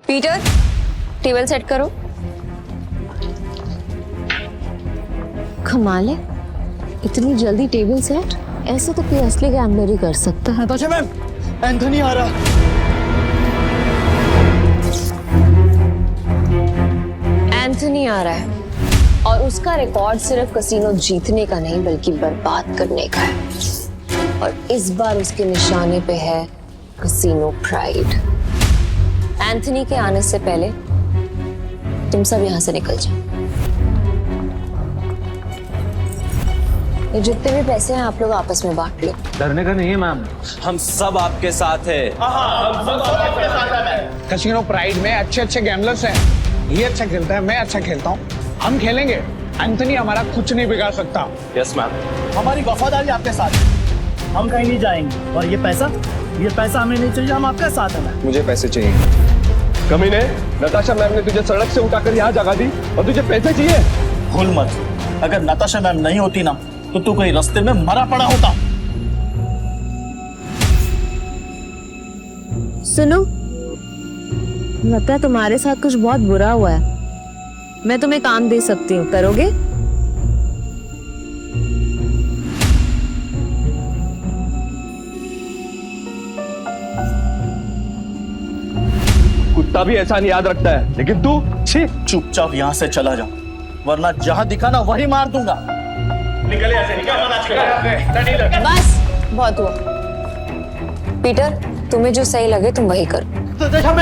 Peter, table set करो। कमाल है, इतनी जल्दी टेबल सेट? ऐसे तो कोई असली गैम्बलर ही कर सकता है। नताशा मैम, एंथनी आ रहा। एंथनी आ रहा है और उसका रिकॉर्ड सिर्फ कसीनो जीतने का नहीं बल्कि बर्बाद करने का है। और इस बार उसके निशाने पे है कसीनो प्राइड। एंथनी के आने से पहले तुम सब यहां से निकल जाओ। ये जितने भी पैसे हैं आप लोग आपस में बांट लो। डरने का नहीं है मैम, हम सब आपके साथ हैं। कसिनो प्राइड में अच्छे अच्छे गैम्बलर्स हैं। ये अच्छा खेलता है, मैं अच्छा खेलता हूँ, हम खेलेंगे। एंथनी हमारा कुछ नहीं बिगाड़ सकता। Yes ma'am. हमारी वफादारी आपके साथ है, हम कहीं नहीं जाएंगे। और ये पैसा हमें नहीं चाहिए, हम आपके साथ हैं। मुझे पैसे चाहिए। कमीने, नताशा मैम ने तुझे सड़क से उठाकर यहाँ जगा दी और तुझे पैसे चाहिए? भूल मत, अगर नताशा मैम नहीं होती ना तो तू कहीं रास्ते में मरा पड़ा होता। सुनो, लगता है तुम्हारे साथ कुछ बहुत बुरा हुआ है। मैं तुम्हें काम दे सकती हूँ, करोगे? कुत्ता भी ऐसा नहीं याद रखता है, लेकिन तू छी। चुपचाप यहाँ से चला जा, वरना जहाँ दिखा ना वही मार दूंगा। निकल ऐसे, निकल। बस बहुत हुआ। पीटर, तुम्हें जो सही लगे तुम वही करो। नताशा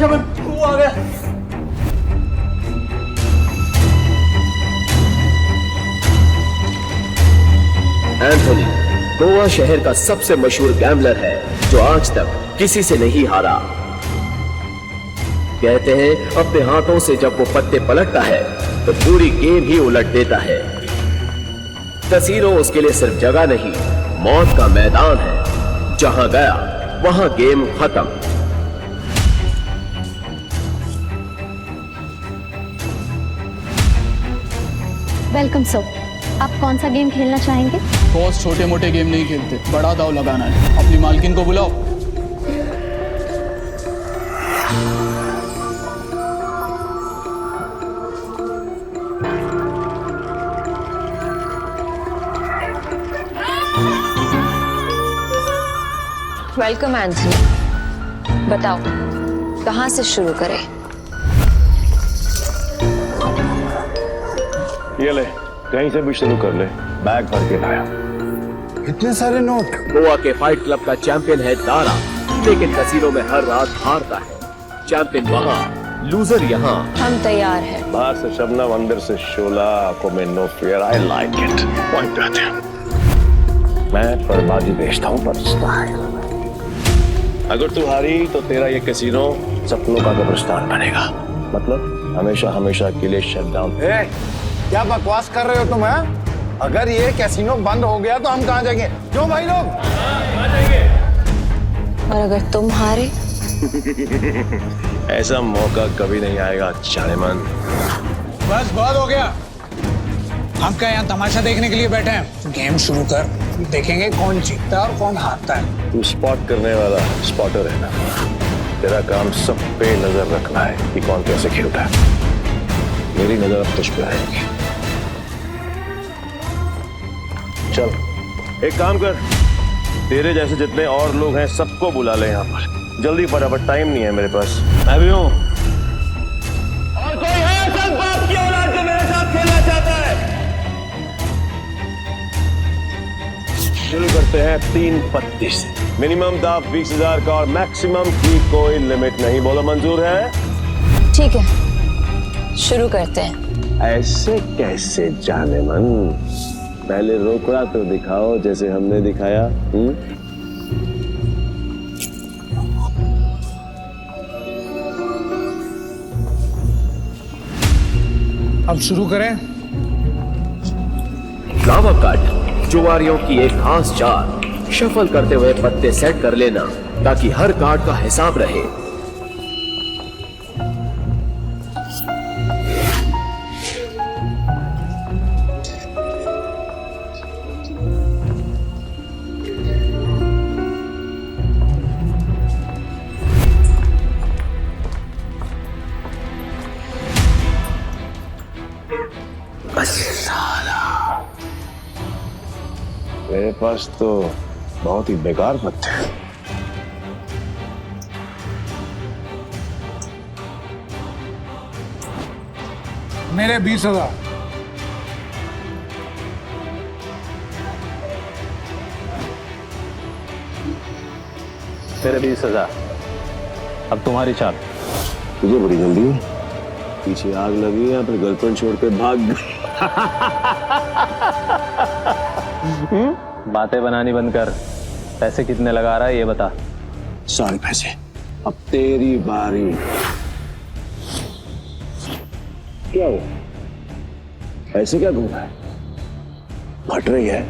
मैम, वो आ गया। एंथनी गोवा शहर का सबसे मशहूर गैम्बलर है जो आज तक किसी से नहीं हारा। कहते हैं अपने हाथों से जब वो पत्ते पलटता है तो पूरी गेम ही उलट देता है। कसीनो उसके लिए सिर्फ जगह नहीं, मौत का मैदान है। जहां गया वहां गेम खत्म। वेलकम सर, आप कौन सा गेम खेलना चाहेंगे? बॉस छोटे मोटे गेम नहीं खेलते, बड़ा दाव लगाना है। अपनी मालकिन को बुलाओ। वेलकम एंथनी, बताओ कहां से शुरू करें? ये ले, कहीं से भी शुरू कर ले। बैग भर के लाया। इतने सारे नोट। गोवा के फाइट क्लब का चैंपियन है दारा, लेकिन कसीनो में हर रात हारता है। चैंपियन वहां, लूजर यहाँ। हम तैयार हैं। बाहर से शबनम, अंदर से शोला, आंखों में no fear. I like it. Point आते हैं। मैं बर्बादी बेचता हूँ पर स्टाइल। अगर तू हारी तो तेरा ये कैसीनो सपनों का कब्रिस्तान बनेगा। मतलब हमेशा हमेशा के लिए शट डाउन। क्या बकवास कर रहे हो तुम? अगर ये कैसीनो बंद हो गया तो हम कहाँ जाएंगे? क्यों भाई लोग? और अगर तुम हारे? ऐसा मौका कभी नहीं आएगा चालेमन। बस बहुत हो गया। हम क्या यहाँ तमाशा देखने के लिए बैठे हैं? गेम शुरू कर, देखेंगे कौन जीतता है और कौन हारता है। तू स्पॉट करने वाला स्पॉटर है ना? तेरा काम सब पे नजर रखना है कि कौन कैसे खेलता है। मेरी नजर अब तुझ पे आएगी। चल एक काम कर, तेरे जैसे जितने और लोग हैं सबको बुला ले यहाँ पर जल्दी, फटाफट। टाइम नहीं है मेरे पास। मैं भी हूँ। और कोई है सब बाप की औलाद जो मेरे साथ खेलना चाहता है? शुरू करते हैं 3 पत्ती से। मिनिमम दाव 20,000 का और मैक्सिमम की कोई लिमिट नहीं। बोलो मंजूर है? ठीक है, शुरू करते हैं। ऐसे कैसे जाने मन? पहले रोकड़ा तो दिखाओ जैसे हमने दिखाया। अब शुरू करें। फ्लावर कट, जुआरियों की एक खास चाल। शफल करते हुए पत्ते सेट कर लेना ताकि हर कार्ड का हिसाब रहे। मेरे पास तो बहुत ही बेकार पत्ते हैं। मेरे 20,000। तेरे 20,000। अब तुम्हारी चाल। तुझे बड़ी जल्दी है, पीछे आग लगी या फिर गर्लफ्रेंड छोड़ के भाग गई? बातें बनानी बंद कर। पैसे कितने लगा रहा है ये बता। सारे पैसे। अब तेरी बारी। क्या हुआ? ऐसे क्या घूम रहा है? फट रही है?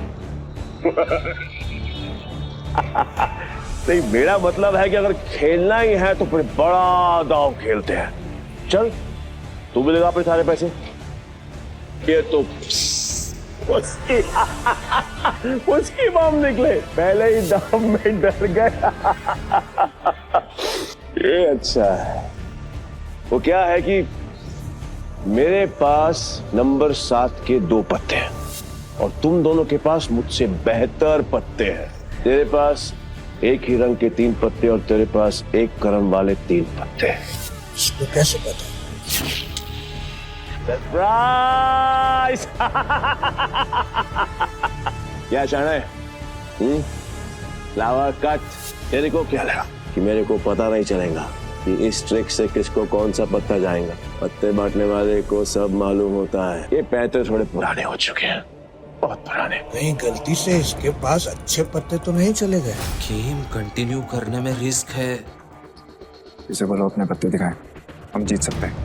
नहीं, मेरा मतलब है कि अगर खेलना ही है तो फिर बड़ा दांव खेलते हैं। चल, तू भी लगा अपने सारे पैसे। ये तो उसकी बम निकले, पहले ही दाम में डर गया। ये अच्छा है। वो क्या है कि मेरे पास नंबर 7 के 2 पत्ते हैं और तुम दोनों के पास मुझसे बेहतर पत्ते हैं। तेरे पास एक ही रंग के 3 पत्ते और तेरे पास एक क्रम वाले 3 पत्ते। इसको कैसे पता? सरप्राइज! क्या चाहना है? Flower cut. तेरे को क्या लगा कि मेरे को पता नहीं चलेगा कि इस ट्रिक से किसको कौन सा पत्ता जाएगा? पत्ते बांटने वाले को सब मालूम होता है। ये पैसे थोड़े पुराने हो चुके हैं, बहुत पुराने। कहीं गलती से इसके पास अच्छे पत्ते तो नहीं चले गए? गेम कंटिन्यू करने में रिस्क है। इसे बोलो अपने पत्ते दिखाएं, हम जीत सकते हैं।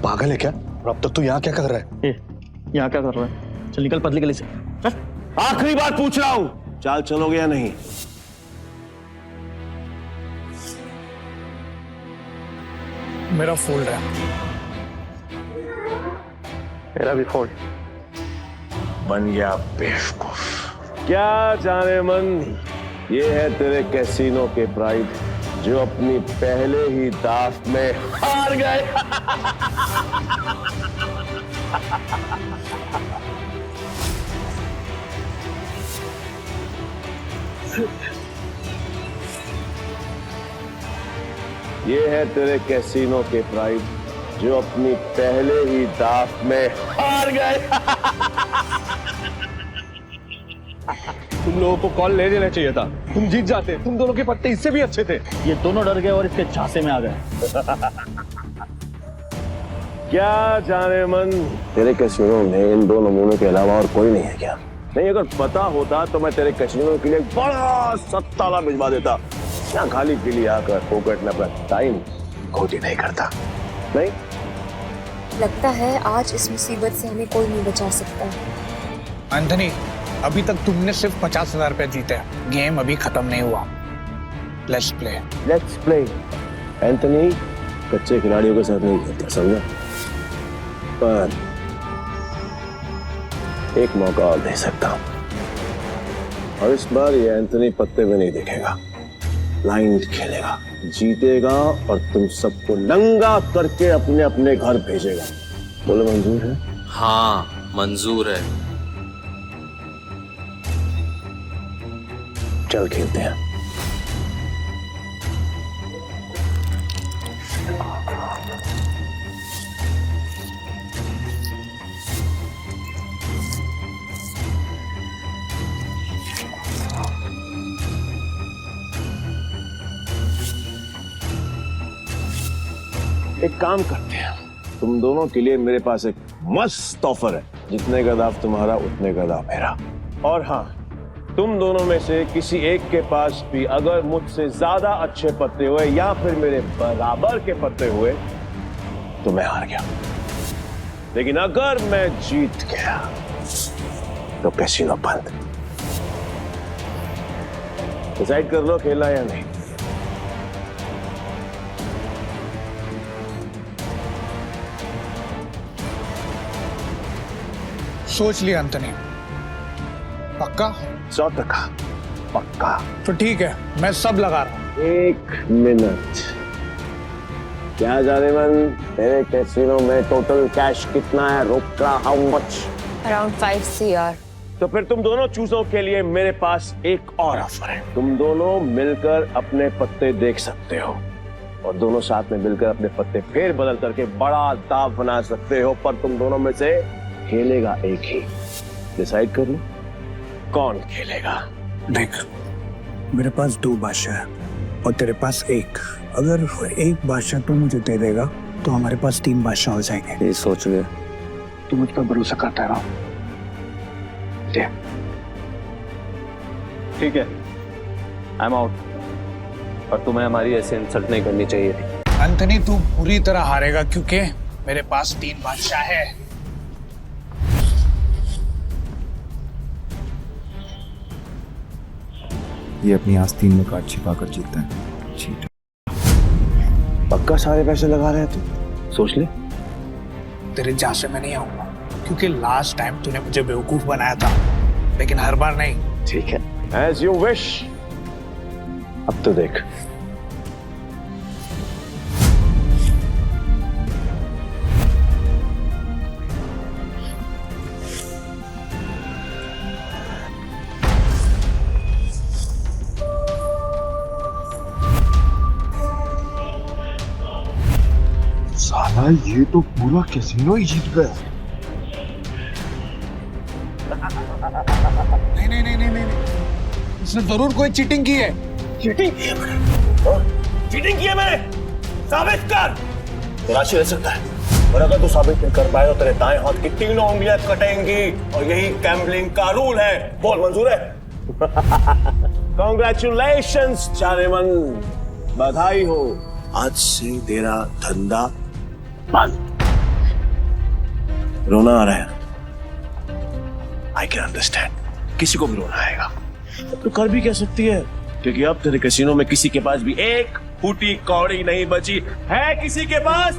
पागल है क्या? और अब तक तू यहाँ क्या कर रहा है? यहाँ क्या कर रहा है? चल निकल पतली गली से। आखिरी बार पूछ रहा हूं, चाल चलोगे या नहीं? मेरा फोल्ड है। मेरा भी फोल्ड। बन गया बेवकूफ। क्या जाने मन, ये है तेरे कैसीनो के प्राइड जो अपनी पहले ही दाव में हार गए। ये है तेरे कैसीनो के प्राइड जो अपनी पहले ही दाव में हार गए। तुम लोगों को कॉल ले लेना चाहिए था, तुम जीत जाते। तुम दोनों के पत्ते इससे भी अच्छे थे। ये दोनों डर गए और इसके झांसे में आ गए। क्या जाने मन, तेरे कैसीनो में इन 2 नमूनों के अलावा और कोई नहीं है क्या? नहीं, अगर पता होता तो मैं तेरे कैसीनो के लिए एक बड़ा सत्ताला भिजवा देता। यहाँ खाली पीली आकर फोकट में अपना टाइम खोटी नहीं करता। नहीं लगता है आज इस मुसीबत से हमें कोई नहीं बचा सकता। एंथनी, अभी तक तुमने सिर्फ 50,000 रुपए जीते हैं। गेम अभी खत्म नहीं हुआ। Let's play. Let's play. Anthony कच्चे खिलाड़ियों के साथ नहीं खेलता, समझा? पर एक मौका और दे सकता हूं, और इस बार ये एंथनी पत्ते में नहीं दिखेगा, ब्लाइंड खेलेगा, जीतेगा और तुम सबको नंगा करके अपने अपने घर भेजेगा। बोलो मंजूर है? हाँ मंजूर है। चल खेलते हैं। एक काम करते हैं, तुम दोनों के लिए मेरे पास एक मस्त ऑफर है। जितने का दाव तुम्हारा उतने का दाव मेरा। और हाँ, तुम दोनों में से किसी एक के पास भी अगर मुझसे ज्यादा अच्छे पत्ते हुए या फिर मेरे बराबर के पत्ते हुए तो मैं हार गया। लेकिन अगर मैं जीत गया तो कैसीनो बंद। डिसाइड कर लो खेलना या नहीं। सोच लिया एंथनी? पक्का? 100% पक्का। तो ठीक है, मैं सब लगा रहा हूं। 1 मिनट। क्या जाने मन, तेरे कैसीनो में टोटल कैश कितना है? रोका हाउ मच? Around 5 CR। तो फिर तुम दोनों चूजों के लिए मेरे पास एक और ऑफर है। तुम दोनों मिलकर अपने पत्ते देख सकते हो और दोनों साथ में मिलकर अपने पत्ते फेर बदल करके बड़ा दाव बना सकते हो, पर तुम दोनों में से खेलेगा एक ही। डिसाइड कर लो कौन खेलेगा। देख, मेरे पास 2 बादशाह है और तेरे पास 1। अगर एक बादशाह तू मुझे दे देगा तो हमारे पास 3 बादशाह हो जाएंगे। ये सोच ले। तू मुझ पर भरोसा करता रहा। ठीक है, आई एम आउट। और तुम्हें हमारी ऐसे इंसल्ट नहीं करनी चाहिए थी। एंथनी, तू पूरी तरह हारेगा क्योंकि मेरे पास 3 बादशाह है। ये अपनी आस्तीन में कार्ड छिपा कर जीतता है। चीट। पक्का सारे पैसे लगा रहे हैं तू? सोच ले। तेरे जहां से मैं नहीं आऊंगा क्योंकि लास्ट टाइम तूने मुझे बेवकूफ बनाया था, लेकिन हर बार नहीं। ठीक है, एज यू विश। अब तो देख। साला ये तो पूरा कैसीनो ही जीत गया। नहीं, इसने जरूर कोई चीटिंग की है। चीटिंग की है मैंने? चीटिंग की है मैंने? साबित कर। राशि रह सकता है, और अगर तू साबित नहीं कर पाए तो तेरे दाएं हाथ की 3 उंगलियां कटेंगी, और यही गैम्बलिंग का रूल है। बोल, मंजूर है? कांग्रेचुलेशंस जानेमन, बधाई हो। आज से तेरा धंधा बंद। रोना आ रहा है? आई कैन अंडरस्टैंड, किसी को भी रोना आएगा। तो कर भी कह सकती है, क्योंकि अब तेरे कैसीनो में किसी के पास भी एक फूटी कौड़ी नहीं बची है। किसी के पास?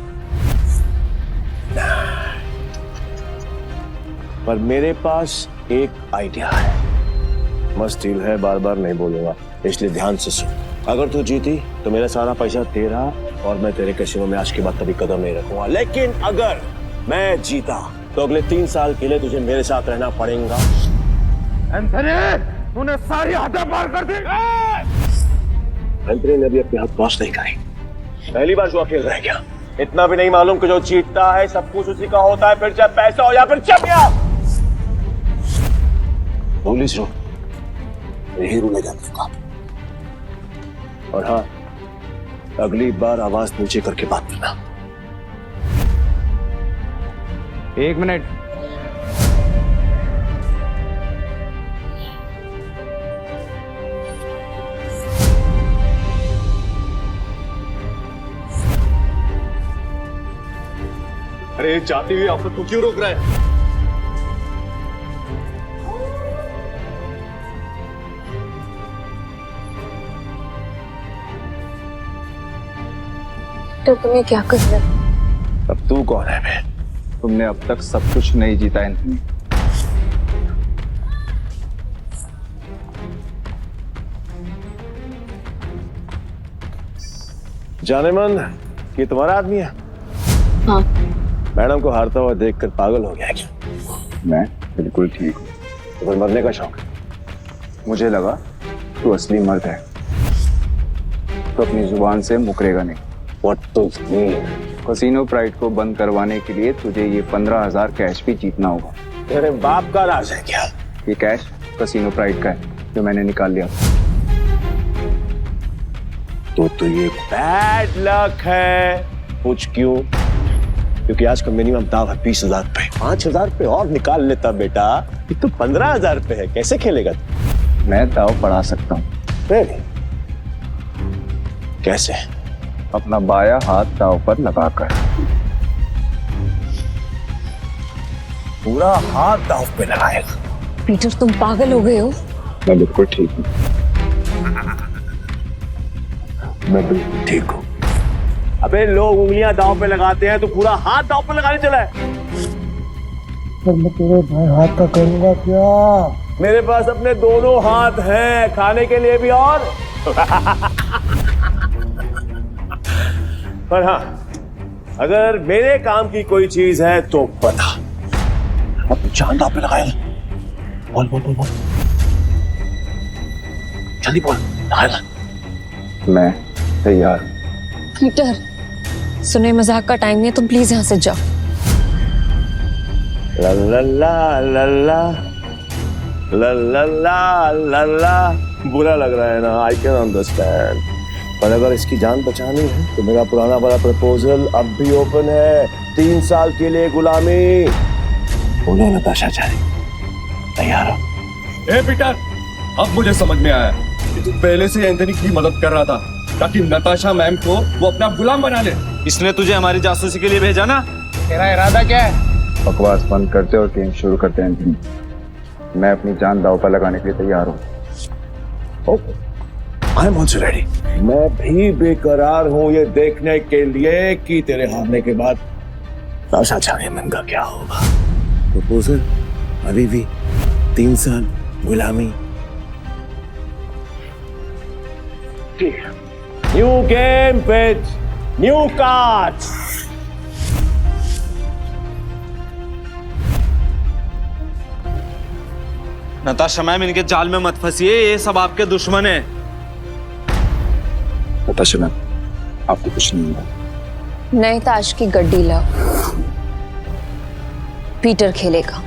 पर मेरे पास एक आइडिया है। मस्त डील है, बार बार नहीं बोलूंगा, इसलिए ध्यान से सुन। अगर तू जीती तो मेरा सारा पैसा तेरा, और मैं तेरे कैसीनो में आज के बाद कभी कदम नहीं रखूंगा। लेकिन अगर मैं जीता तो अगले 3 साल के लिए तुझे मेरे साथ रहना पड़ेगा। एंथनी, तूने सारी हदें पार कर दी। एंथनी ने अभी अपने हाथ वॉश नहीं करी। पहली बार जुआ खेल रहा है क्या? इतना भी नहीं मालूम कि जो जीतता है सब कुछ उसी का होता है, फिर चाहे पैसा हो या फिर चमिया। पुलिस रो यही रूल है का। और हाँ, अगली बार आवाज नीचे करके बात करना। 1 मिनट। अरे जाती हुई आफत को क्यों रोक रहा है? तो तुम्हें क्या करना? अब तू कौन है बे? तुमने अब तक सब कुछ नहीं जीता एंथनी। जानेमन, ये तुम्हारा आदमी है? हाँ। मैडम को हारता हुआ देखकर पागल हो गया क्या? मैं बिल्कुल ठीक हूँ। तो फिर मरने का शौक है? मुझे लगा तू असली मर्द है तो अपनी जुबान से मुकरेगा नहीं। What to mean? Casino pride को बंद करवाने के लिए तुझे ये 15,000 कैश भी जीतना होगा। तेरे बाप का राज है क्या? ये कैश कसीनो प्राइड का है जो मैंने निकाल लिया। तो ये बैड लक है। पूछ क्यों? क्योंकि आज का मिनिमम दाव है 20,000 पे। 5,000 पे और निकाल लेता बेटा। ये तो 15,000 पे है, कैसे खेलेगा तू? मैं दाव बढ़ा सकता हूँ। कैसे? अपना बाया हाथ दाव पर लगाकर। पूरा हाथ दाव पे लगाएगा? पीटर, तुम पागल हो गए हो? मैं बिल्कुल ठीक हूँ। मैं बिल्कुल ठीक हूँ। अबे लोग उंगलियां दाव पे लगाते हैं, तो पूरा हाथ दाव पे लगाने चला है। पर मैं तेरे भाई हाथ का करूंगा क्या? मेरे पास अपने दोनों हाथ हैं, खाने के लिए भी और पर हाँ, अगर मेरे काम की कोई चीज है तो बता। अब जान दांव पे लगाया। बोल बोल बोल बोल, जल्दी बोल, लगाया। मैं तैयार हूं। पीटर, सुने मजाक का टाइम नहीं है, तुम प्लीज यहाँ से जाओ। ला ला ला ला ला ला ला ला ला ला। बुरा लग रहा है ना, आई कैन अंडरस्टैंड, पर अगर इसकी जान बचानी है तो मेरा पुराना वाला प्रपोजल अब भी ओपन है। 3 साल के लिए गुलामी। बोलो नताशा चाहे, तैयार हो? ए पीटर, अब मुझे समझ में आया कि तू पहले से एंथनी की मदद कर रहा था ताकि नताशा मैम को वो अपना गुलाम बना ले। इसने तुझे हमारी जासूसी के लिए भेजा ना? तेरा इरादा क्या है? बकवास बंद करते और गेम शुरू करते हैं एंथनी। मैं अपनी जान दांव पर लगाने के लिए तैयार हूँ। I am also ready. मैं भी बेकरार हूँ ये देखने के लिए कि तेरे हारने के बाद नताशा चाहे मैम का क्या होगा। प्रपोजल अभी भी 3 साल गुलामी। New game with new cards. Natasha ma'am, इनके जाल में मत फंसिए, ये सब आपके दुश्मन है। नताशा मैम, आपको कुछ नहीं हुआ। नए ताश की गड्डी लाओ, पीटर खेलेगा।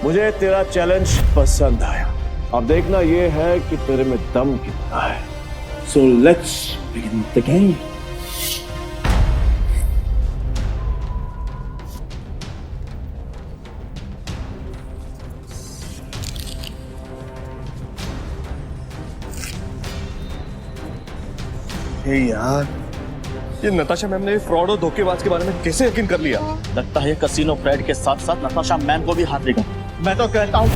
मुझे तेरा चैलेंज पसंद आया। अब देखना ये है कि तेरे में दम कितना है। So let's begin the game. यार, ये नताशा मैम ने फ्रॉड और धोखेबाज के बारे में कैसे यकीन कर लिया? लगता है कसिनो फ्रेड के साथ साथ नताशा मैम को भी हाथ देगा। मैं तो कहता हूँ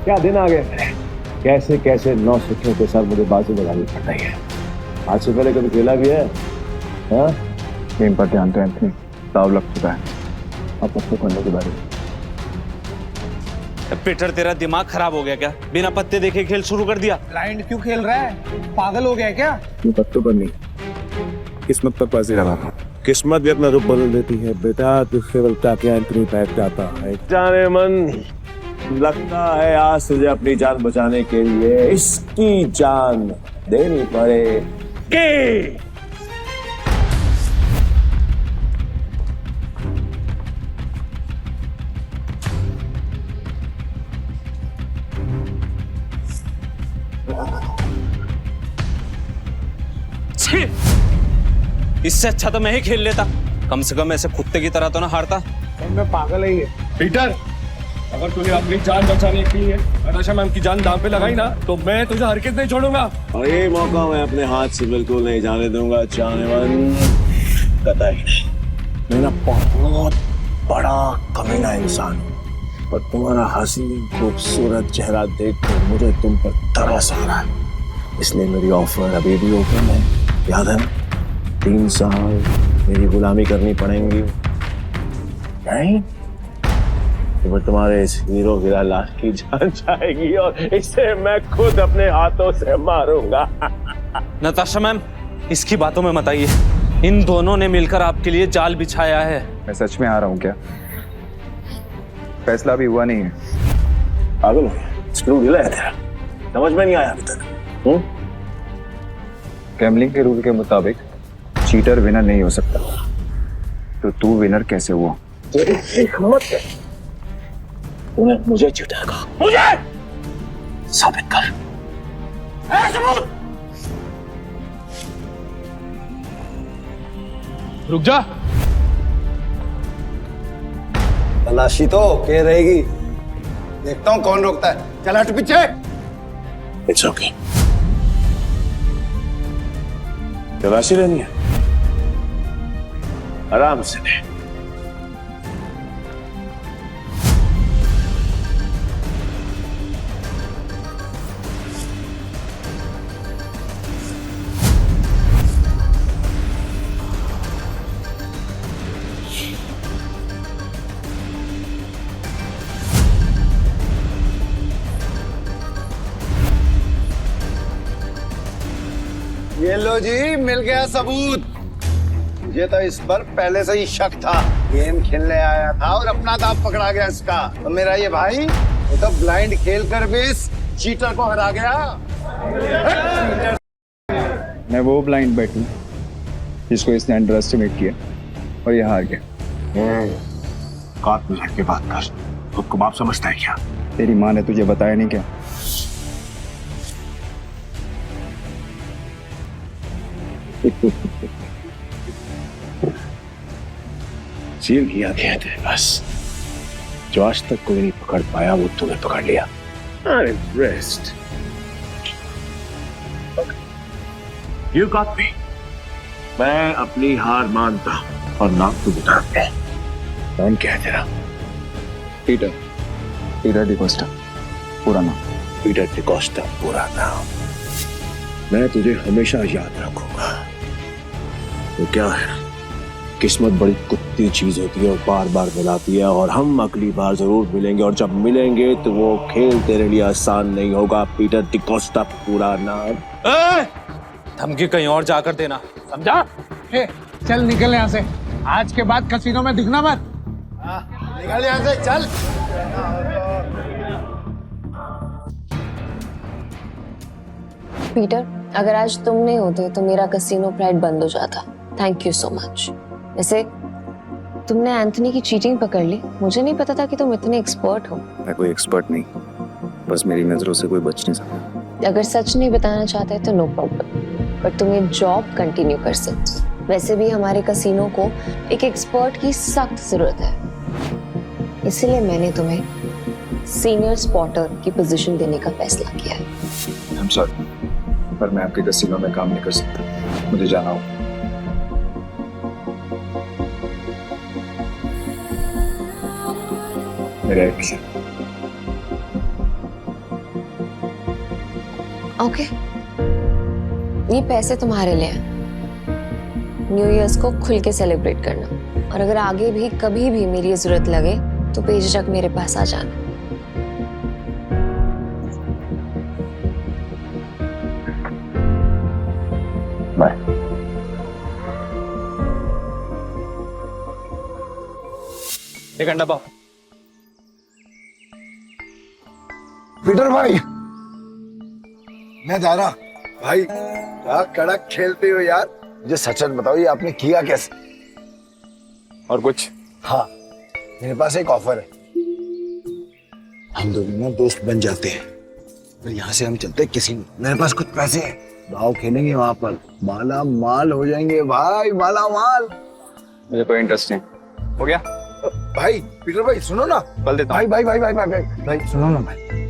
क्या दिन आ गए। कैसे कैसे 9 सिक्कों के साथ मुझे बाजी लगानी पड़ रही है। आज से पहले कभी खेला भी है? हाँ? गेम पर ध्यान दो एंथनी, दाव लग चुका है। अब पत्ते करने के बारे में। पीटर, तेरा दिमाग खराब हो गया क्या? बिना पत्ते देखे खेल शुरू कर दिया। ब्लाइंड क्यों खेल रहा है? पागल हो गया क्या? ये पत्तों पर नहीं, किस्मत पर बाजी लगा। किस्मत भी अपना रूप बदल देती है बेटा। तुझसे बलता क्या एंथनी बैठ जाता है। जाने मन, लगता है आज तुझे अपनी जान बचाने के लिए इसकी जान देनी पड़ेगी। इससे अच्छा तो मैं ही खेल लेता। कम से कम ऐसे कुत्ते की तरह तो ना हारता। मैं पागल है ये। पीटर, अगर तूने अपनी जान बचाने के लिए नताशा मैम की जान दांव पे लगाई ना, तो मैं तुझे हरगिज़ नहीं छोड़ूंगा। और ये मौका मैं अपने हाथ से बिल्कुल नहीं जाने दूंगा। जाने मन, कतई नहीं। मैं ना बहुत बड़ा कमीना इंसान हूँ, पर तुम्हारा हसीन खूबसूरत चेहरा देखकर मुझे तुम पर तरस आ रहा है। इसलिए मेरी ऑफर अभी भी ओपन है। याद है, 3 साल मेरी गुलामी करनी पड़ेंगी। नहीं तो तुम्हारे इस हीरो हीरा लाश की जान जाएगी और इसे मैं खुद अपने हाथों से मारूंगा। नताशा मैम, इसकी बातों में मत आइए। इन दोनों ने मिलकर आपके लिए जाल बिछाया है। मैं सच में आ रहा हूँ क्या? फैसला भी हुआ नहीं है। पागल हो गया? स्क्रू ढीला है तेरा, समझ में नहीं आया अभी तक? गैम्बलिंग के रूल के मुताबिक चीटर विनर नहीं हो सकता, तो तू विनर कैसे हुआ? तेरी हिम्मत है, तूने मुझे जिताएगा। मुझे साबित कर। रुक जा। तलाशी तो के रहेगी, देखता हूँ कौन रोकता है। चल हट पीछे। It's okay. तलाशी लेनी है, आराम से ले। ये लो जी, मिल गया सबूत। मुझे तो इस पर पहले से ही शक था। गेम खेलने आया था और अपना दांव पकड़ा गया इसका। तो मेरा ये भाई वो तो ब्लाइंड खेल कर भी इस चीटर को हरा गया। मैं वो ब्लाइंड बैट हूँ जिसको इसने अंडर एस्टिमेट किया और ये हार गया। काट में झटके बात कर। खुद को बाप समझता है क्या? तेरी माँ ने तुझे बताया नहीं क्या? सील किया गया थे बस। जो आज तक कोई नहीं पकड़ पाया वो तूने पकड़ लिया। I'm impressed. You got me. मैं अपनी हार मानता हूं और नाम तू बता दे। नाम क्या है तेरा? पीटर डिकोस्टा, पूरा नाम। पीटर डिकोस्टा पूरा नाम। मैं तुझे हमेशा याद रखूंगा। तो क्या है, किस्मत बड़ी कुत्ती चीज होती है और बार बार मिलाती है, और हम अगली बार जरूर मिलेंगे, और जब मिलेंगे तो वो खेल तेरे लिए आसान नहीं होगा। पीटर डिकोस्टा पूरा नाम। धमकी कहीं और जाकर देना, समझा? चल निकल यहाँ से। आज के बाद कसीनो में दिखना मत। निकल यहाँ से, चल। पीटर, अगर आज तुम नहीं होते तो मेरा कसीनो प्राइड बंद हो जाता। Thank you so much. वैसे तुमने एंथनी की चीटिंग पकड़ ली। मुझे नहीं पता था कि तुम इतने एक्सपर्ट हो। मैं कोई एक्सपर्ट नहीं, बस मेरी नजरों से कोई बच नहीं सकता। अगर सच नहीं बताना चाहते तो नो प्रॉब्लम, पर तुम ये जॉब कंटिन्यू कर सकते। वैसे भी हमारे कसीनो को एक एक्सपर्ट की सख्त जरूरत है, इसीलिए मैंने तुम्हें सीनियर स्पॉटर की पोजीशन देने का फैसला किया है। I'm sorry, पर मैं आपके कसीनो में काम नहीं कर सकता। मुझे जाना होगा। मेरे ओके, ये पैसे तुम्हारे लिए हैं। न्यू ईयर्स को खुल के सेलिब्रेट करना, और अगर आगे भी कभी भी मेरी जरूरत लगे तो बेझिझक मेरे पास आ जाना। बाय। एक घंटा पाओ। पीटर भाई, मैं जा रहा। भाई क्या कड़क खेलते हो यार। मुझे सच सच बताओ, ये आपने किया कैसे? और कुछ? हाँ, मेरे पास एक ऑफर है। हम दोनों ना दोस्त बन जाते हैं, और यहाँ से हम चलते हैं किसी में। मेरे पास कुछ पैसे हैं, दाव खेलेंगे वहां पर, माला माल हो जाएंगे भाई, माला माल। मुझे कोई इंटरेस्ट नहीं। हो गया? भाई पीटर भाई सुनो ना। बल देता भाई भाई भाई भाई भाई भाई भाई सुनो ना। भाई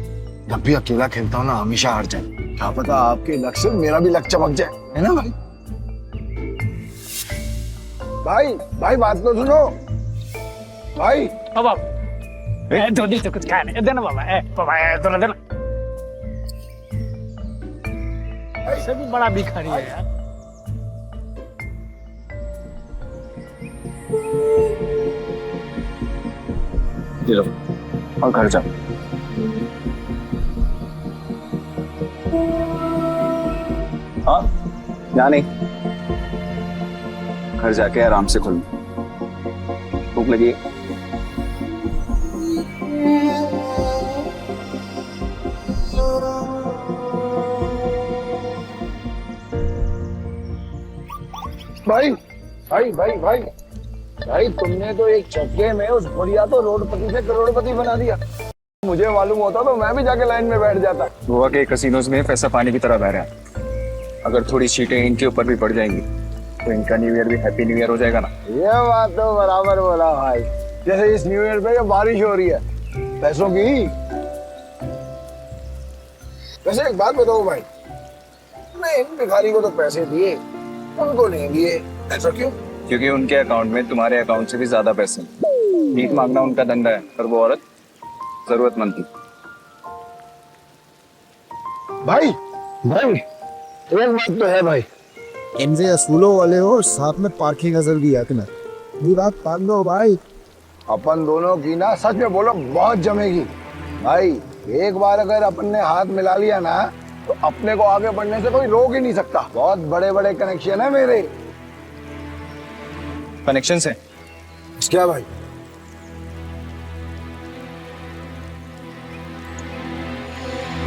जब भी अकेला खेलता हूँ ना, हमेशा हार जाए। क्या पता आपके लक से मेरा भी लक चमक जाए, है ना भाई? भाई भाई बात तो सुनो भाई। अब धोनी तो कुछ खाने देना बाबा, देना देना। ऐसे भी बड़ा भिखारी है यार। ये लो, और घर जाओ। हाँ, यहाँ नहीं, घर जाके आराम से खुल। भूख लगी है? भाई भाई भाई भाई भाई तुमने तो एक झटके में उस बुढ़िया तो रोडपति से करोड़पति बना दिया। मुझे मालूम होता तो मैं भी जाके लाइन में बैठ जाता। गोवा के कसिनोज में पैसा पानी की तरह बह रहा है। अगर थोड़ी सीटें इनके ऊपर भी पड़ जाएंगी तो इनका न्यू ईयर भी हैप्पी न्यू ईयर हो जाएगा ना। ये बात तो बराबर बोला भाई। जैसे इस न्यू ईयर पे बारिश हो रही है पैसों की। वैसे एक बात बताओ भाई, मैं इन भिखारी को तो पैसे दिए, उनको नहीं दिए, ऐसा क्यों? क्योंकि उनके अकाउंट में तुम्हारे अकाउंट से भी ज्यादा पैसे। भीख मांगना उनका धंधा है, पर वो औरत जरूरतमंद थी। भाई भाई एक बात तो है भाई, इनसे असूलों वाले हो, साथ में पार्किंग नजर भी है तुम्हें। ये बात मान लो भाई, अपन दोनों की ना सच में बोलो बहुत जमेगी भाई। एक बार अगर अपन ने हाथ मिला लिया ना तो अपने को आगे बढ़ने से कोई रोक ही नहीं सकता। बहुत बड़े बड़े कनेक्शन है मेरे। कनेक्शन से क्या भाई?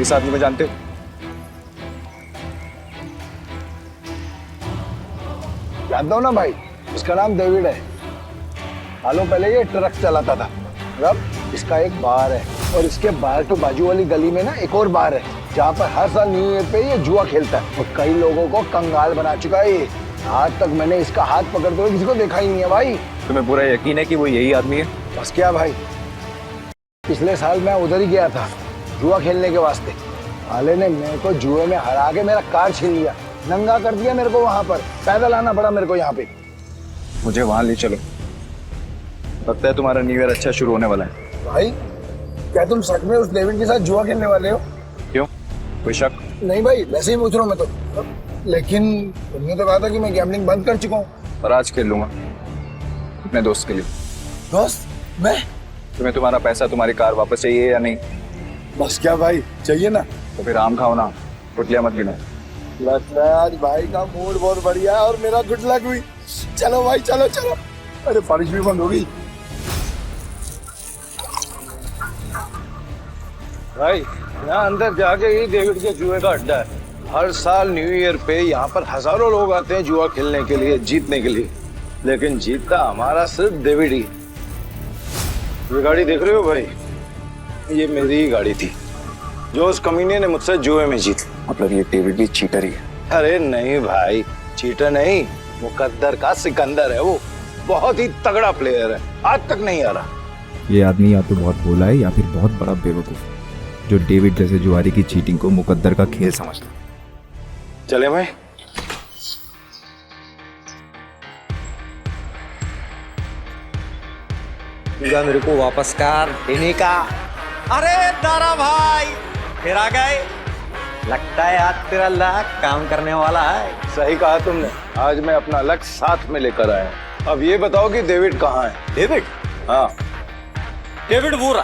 इस आदमी को जानते हो? जानता हूँ ना भाई, उसका नाम डेविड है। सालों पहले ये ट्रक चलाता था। अब इसका एक बार है और इसके बाहर तो बाजू वाली गली में ना एक और बार है जहाँ पर हर साल न्यू ईयर पे ये जुआ खेलता है और कई लोगों को कंगाल बना चुका है ये। आज तक मैंने इसका हाथ पकड़ते हुए किसी को देखा ही नहीं है भाई। तुम्हें पूरा यकीन है कि वो यही आदमी है? बस क्या भाई, पिछले साल मैं उधर ही गया था जुआ खेलने के वास्ते। साले ने मेरे को जुए में हरा के मेरा कार छीन लिया, नंगा कर दिया मेरे को। वहां पर पैदल आना पड़ा मेरे को यहाँ पे। मुझे वहां ले चलो, लगता है तुम्हारा न्यू ईयर अच्छा शुरू होने वाला है। भाई क्या तुम सच में उस डेविड के साथ जुआ खेलने वाले हो? क्यों, कोई शक? नहीं भाई, वैसे ही पूछ रहा हूँ मैं तो। लेकिन तुमने तो कहा था कि मैं गैम्बलिंग बंद कर चुका हूँ। पर आज खेल लूंगा अपने दोस्त के लिए। दोस्त? मैं? तुम्हें तुम्हारा पैसा, तुम्हारी कार वापस चाहिए या नहीं? बस क्या भाई, चाहिए ना। तो फिर आम खाओ ना, गुटलियां मत गिनो। लगता है आज भाई का मूड बहुत बढ़िया है और मेरा गुड लक हुई। चलो भाई, चलो चलो। अरे बारिश भी बंद हो गई। भाई यहाँ अंदर जाके ही डेविड के जुए का अड्डा है। हर साल न्यू ईयर पे यहाँ पर हजारों लोग आते हैं जुआ खेलने के लिए, जीतने के लिए। लेकिन जीतता हमारा सिर्फ डेविड ही। ये गाड़ी देख रहे हो भाई, ये मेरी ही गाड़ी थी जो उस कमीने ने मुझसे जुए में जीती। मतलब ये डेविड भी चीटर ही है? अरे नहीं भाई, चीटर नहीं, मुकद्दर का सिकंदर है वो। बहुत ही तगड़ा प्लेयर है, आज तक नहीं आ रहा। ये आदमी या तो बहुत भोला है या फिर बहुत बड़ा बेवकूफ जो डेविड जैसे जुआरी की चीटिंग को मुकद्दर का खेल समझता है। चले भाई। मेरे को वापस कर देने का। अरे दारा भाई फिर आ गए। लगता है आज तेरा लक काम करने वाला है। सही कहा तुमने, आज मैं अपना लक्ष्य साथ में लेकर आया। अब ये बताओ कि डेविड कहाँ है? डेविड? हाँ, डेविड वो रहा,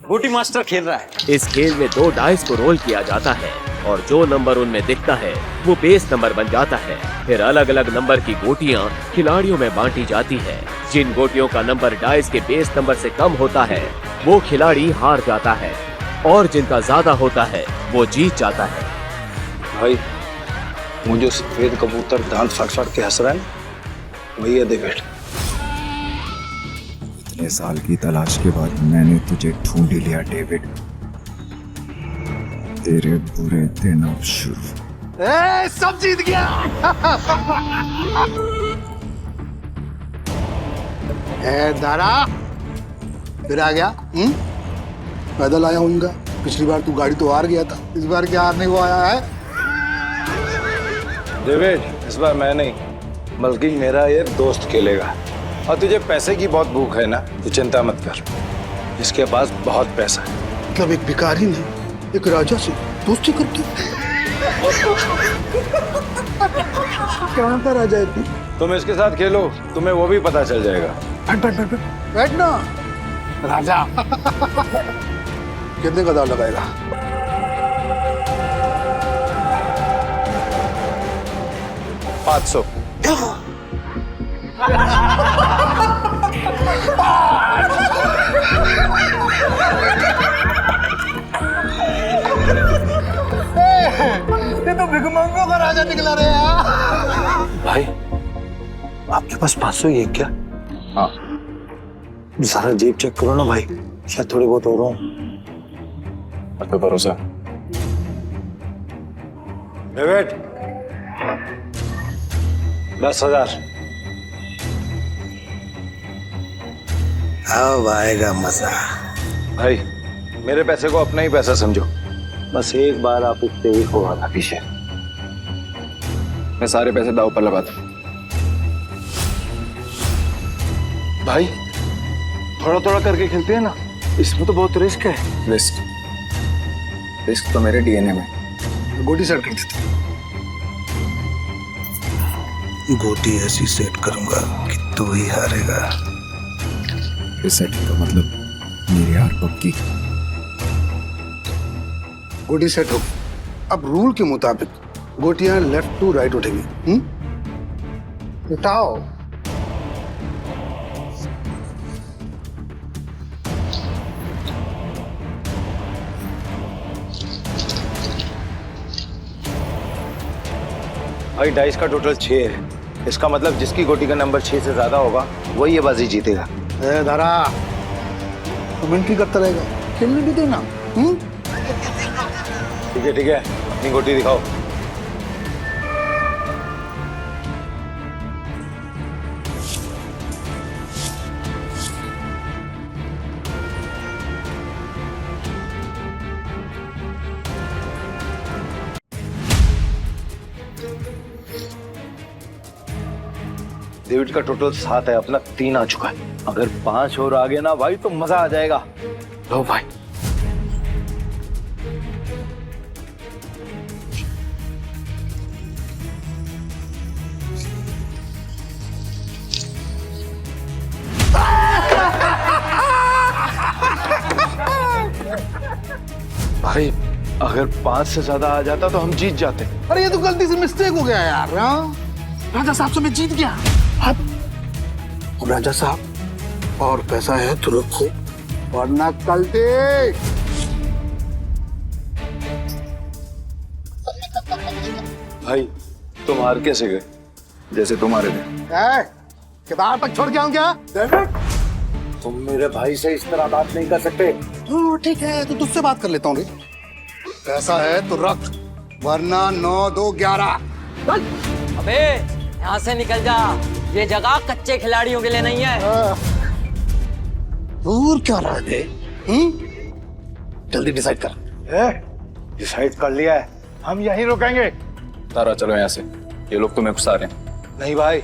बूटी मास्टर खेल रहा है। इस खेल में 2 डाइस को रोल किया जाता है और जो नंबर उनमें दिखता है वो बेस नंबर बन जाता है। फिर अलग अलग नंबर की गोटियां खिलाड़ियों में बांटी जाती है। जिन गोटियों का नंबर डाइस के बेस नंबर से कम होता है वो खिलाड़ी हार जाता है और जिनका ज्यादा होता है वो जीत जाता है। भाई वो जो सफेद कबूतर दांत फाड़ फाड़ के हंस रहा है वही है डेविड। इतने साल की तलाश के बाद मैंने तुझे ढूंढ ही लिया डेविड। तेरे बुरे दिन अब शुरू। सब जीत गया। दारा फिर आ गया। पैदल आया हूँगा। पिछली बार तू गाड़ी तो हार गया था, इस बार क्या हारने को आया है? डेविड इस बार मैं नहीं बल्कि मेरा ये दोस्त खेलेगा। और तुझे पैसे की बहुत भूख है ना, तो चिंता मत कर, इसके पास बहुत पैसा है। मतलब एक भिखारी ने एक राजा से दोस्ती कर दी। कहाँ का राजा है तू? तुम इसके साथ खेलो, तुम्हें वो भी पता चल जाएगा। बैठ बैठ बैठ बैठ ना राजा। कितने का दाव लगाएगा? $500। ये तो भिखमंगों का राजा निकला रे यार। भाई आपके पास 500 ही है क्या? हाँ। सारा जेब चेक करो ना भाई, शायद थोड़े बहुत और हो। अब तो भरोसा। डेविड 10,000। अब आएगा मजा। भाई मेरे पैसे को अपना ही पैसा समझो, बस एक बार आप इससे ही हो आना पीछे। मैं सारे पैसे दाव पर लगाता हूँ। भाई थोड़ा थोड़ा करके खेलते हैं ना, इसमें तो बहुत रिस्क है। रिस्क तो मेरे डीएनए में। गोटी सेट कर देता हूँ। गोटी ऐसी सेट करूंगा कि तू ही हारेगा। इस सेटिंग का मतलब मेरी हार पक्की। गोटी सेट हो, अब रूल के मुताबिक गोटियां लेफ्ट टू राइट उठेंगी। उठाओ। भाई डाइस का टोटल 6 है। इसका मतलब जिसकी गोटी का नंबर 6 से ज्यादा होगा वही ये बाजी जीतेगा। धारा कमेंट्री करता रहेगा, खेलने भी देना। ठीक है अपनी गोटी दिखाओ। डेविड का टोटल 7 है, अपना 3 आ चुका है। अगर 5 और आ गए ना भाई तो मजा आ जाएगा। लो भाई। भाई अगर 5 से ज्यादा आ जाता तो हम जीत जाते। अरे ये तो गलती से मिस्टेक हो गया यार। राजा साहब से मैं जीत गया। अब राजा साहब और पैसा है तो रखो, वरना कल दे। भाई तुम हार कैसे गए? जैसे तुम्हारे थे। किताब तक छोड़ के आऊं क्या? तुम मेरे भाई से इस तरह बात नहीं कर सकते। ठीक है तो तुझसे बात कर लेता हूँ। पैसा है तो रख, वरना 9, 2, 11। अबे यहाँ से निकल जा, ये जगह कच्चे खिलाड़ियों के लिए नहीं है। दूर क्या रहा है? जल्दी डिसाइड कर। डिसाइड कर लिया है, हम यहीं रुकेंगे। तारा चलो यहाँ से, ये लोग तुम्हें घुसा रहे हैं। नहीं भाई,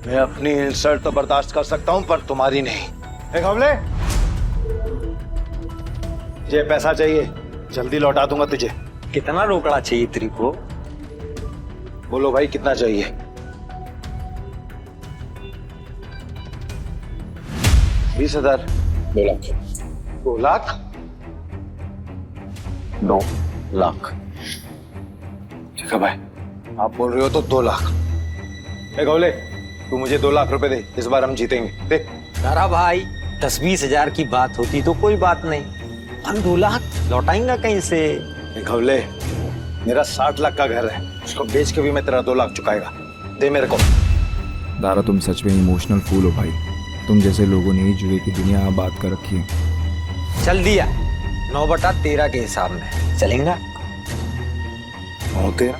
मैं अपनी इंसल्ट तो बर्दाश्त कर सकता हूँ पर तुम्हारी नहीं। एक हमले, ये पैसा चाहिए, जल्दी लौटा दूंगा तुझे। कितना रोकड़ा चाहिए तेरे को? बोलो भाई कितना चाहिए? 20,000। 2 लाख। 2 लाख? 2 लाख। ठीक है भाई, आप बोल रहे हो तो 2 लाख। एक हमले, तू मुझे 2 लाख रुपए दे, इस बार हम जीतेंगे। दे। तारा भाई 10-20 हजार की बात होती तो कोई बात नहीं, हम 2 लाख लौटाएंगे कहीं से? घवले, मेरा 60 लाख का घर है, उसको बेच के भी मैं तेरा 2 लाख चुकाएगा। दे मेरे को। दारा तुम सच में इमोशनल फूल हो भाई। तुम जैसे लोगों ने ही जुए की दुनिया आबाद कर रखी है। चल दिया, 9/13 के हिसाब में चलेगा। 9/13?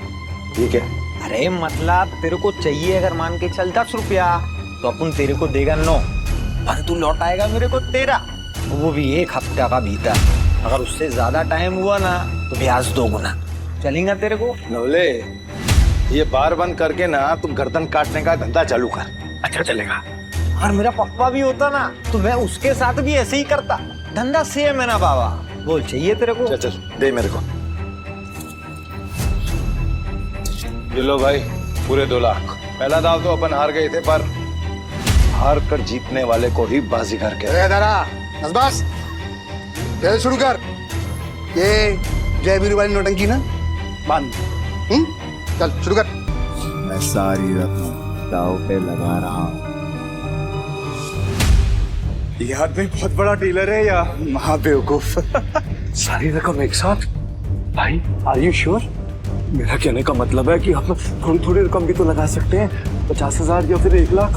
ठीक है। अरे मतलब तेरे को चाहिए अगर मान के चल 10 रुपया तो अपन तेरे को देगा 9, पर तू लौटाएगा मेरे को 13, वो भी 1 हफ्ता का भीतर। अगर उससे ज्यादा टाइम हुआ ना तो ब्याज 2 गुना। चलेगा तेरे को? नवले, ये बार बंद करके ना तुम गर्दन काटने का धंधा चालू कर। अच्छा चलेगा। और मेरा पप्पा भी होता ना तो मैं उसके साथ भी ऐसे ही करता। धंधा सेम है ना बाबा। बोल चाहिए तेरे को? चल दे मेरे को। ये लो भाई, पूरे 2 लाख। पहला दाव तो अपन हार गए थे, पर हार कर जीतने वाले को ही बाजीगर कहते। बस खेल शुरू कर। ये जय वीरू वाली नौटंकी ना बंद। चल शुरू कर। मैं सारी रकम दाव पे लगा रहा हूँ। ये आदमी बहुत बड़ा डीलर है या महाबेवकूफ? सारी रकम एक साथ? भाई आर यू श्योर? मेरा कहने का मतलब है कि आप थोड़ी थोड़ी रकम भी तो लगा सकते हैं, 50,000 या फिर 1 लाख।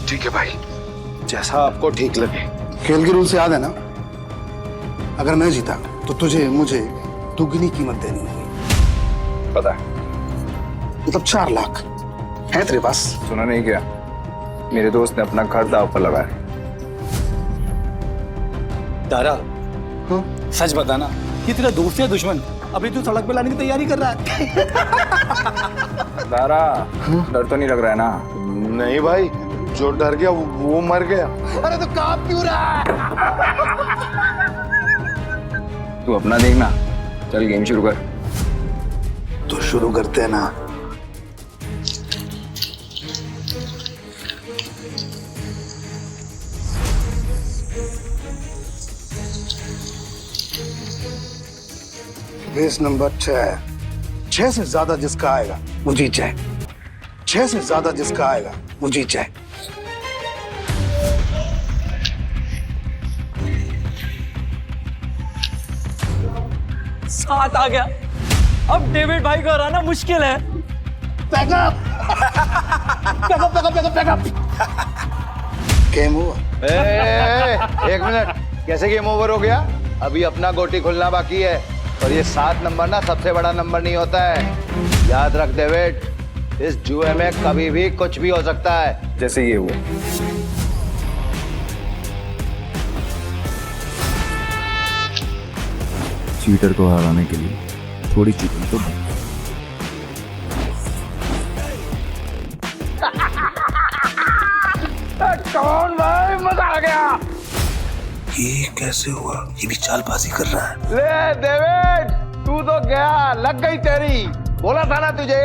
ठीक है भाई, जैसा आपको ठीक लगे। खेल के रूल से याद है ना, अगर मैं जीता तो तुझे मुझे दुगनी कीमत देनी होगी। पता है। मतलब 4 लाख है तेरे पास? सुना नहीं क्या? मेरे दोस्त ने अपना घर दाव पर लगाया। तारा सच बताना, ये तेरा दोस्त या दुश्मन? अभी तू सड़क पे लाने की तैयारी कर रहा है। तारा डर तो नहीं लग रहा है ना? नहीं भाई, जो डर गया वो मर गया। अरे तो कांप क्यों रहा है? तू अपना देखना, चल गेम शुरू कर। तो शुरू करते हैं ना। Base number 6। 6 से ज्यादा जिसका आएगा वो जीत जाए। 6 से ज्यादा जिसका आएगा वो जीत जाए। सात आ गया। अब डेविड भाई को हराना मुश्किल है। Backup backup backup backup backup. Game over. एक मिनट, कैसे गेम ओवर हो गया? अभी अपना गोटी खुलना बाकी है। और ये 7 नंबर ना सबसे बड़ा नंबर नहीं होता है, याद रख डेविड। इस जुए में कभी भी कुछ भी हो सकता है, जैसे ये हुआ। चीटर को हराने के लिए थोड़ी चीटिंग तो कौन भाई, मजा आ गया। ये कैसे हुआ? ये भी चालबाजी कर रहा है। ले डेविड, तू तो गया, लग गई तेरी। बोला था ना तुझे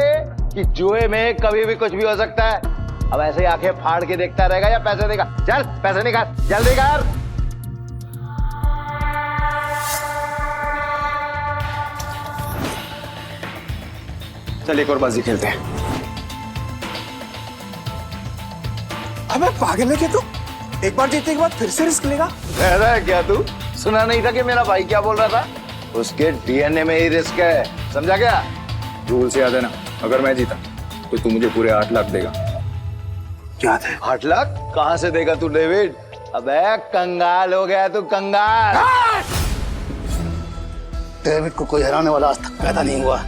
कि जुए में कभी भी कुछ भी हो सकता है। अब ऐसे ही आंखें फाड़ के देखता रहेगा या पैसे देगा? चल पैसे निकाल, जल्दी कर। चल एक और बाजी खेलते हैं। अबे पागल है क्या तू? एक बार जीतने के बाद फिर से रिस्क लेगा? रहा है क्या तू? सुना नहीं था कि मेरा भाई क्या बोल रहा था? उसके डीएनए में ही रिस्क है, समझा क्या? रूल से याद है ना, अगर मैं जीता तो तू मुझे पूरे 8 लाख देगा। याद है। 8 लाख कहाँ से देगा तू डेविड? अबे कंगाल हो गया तू, कंगाल। डेविड को कोई हराने वाला आज तक पैदा नहीं हुआ।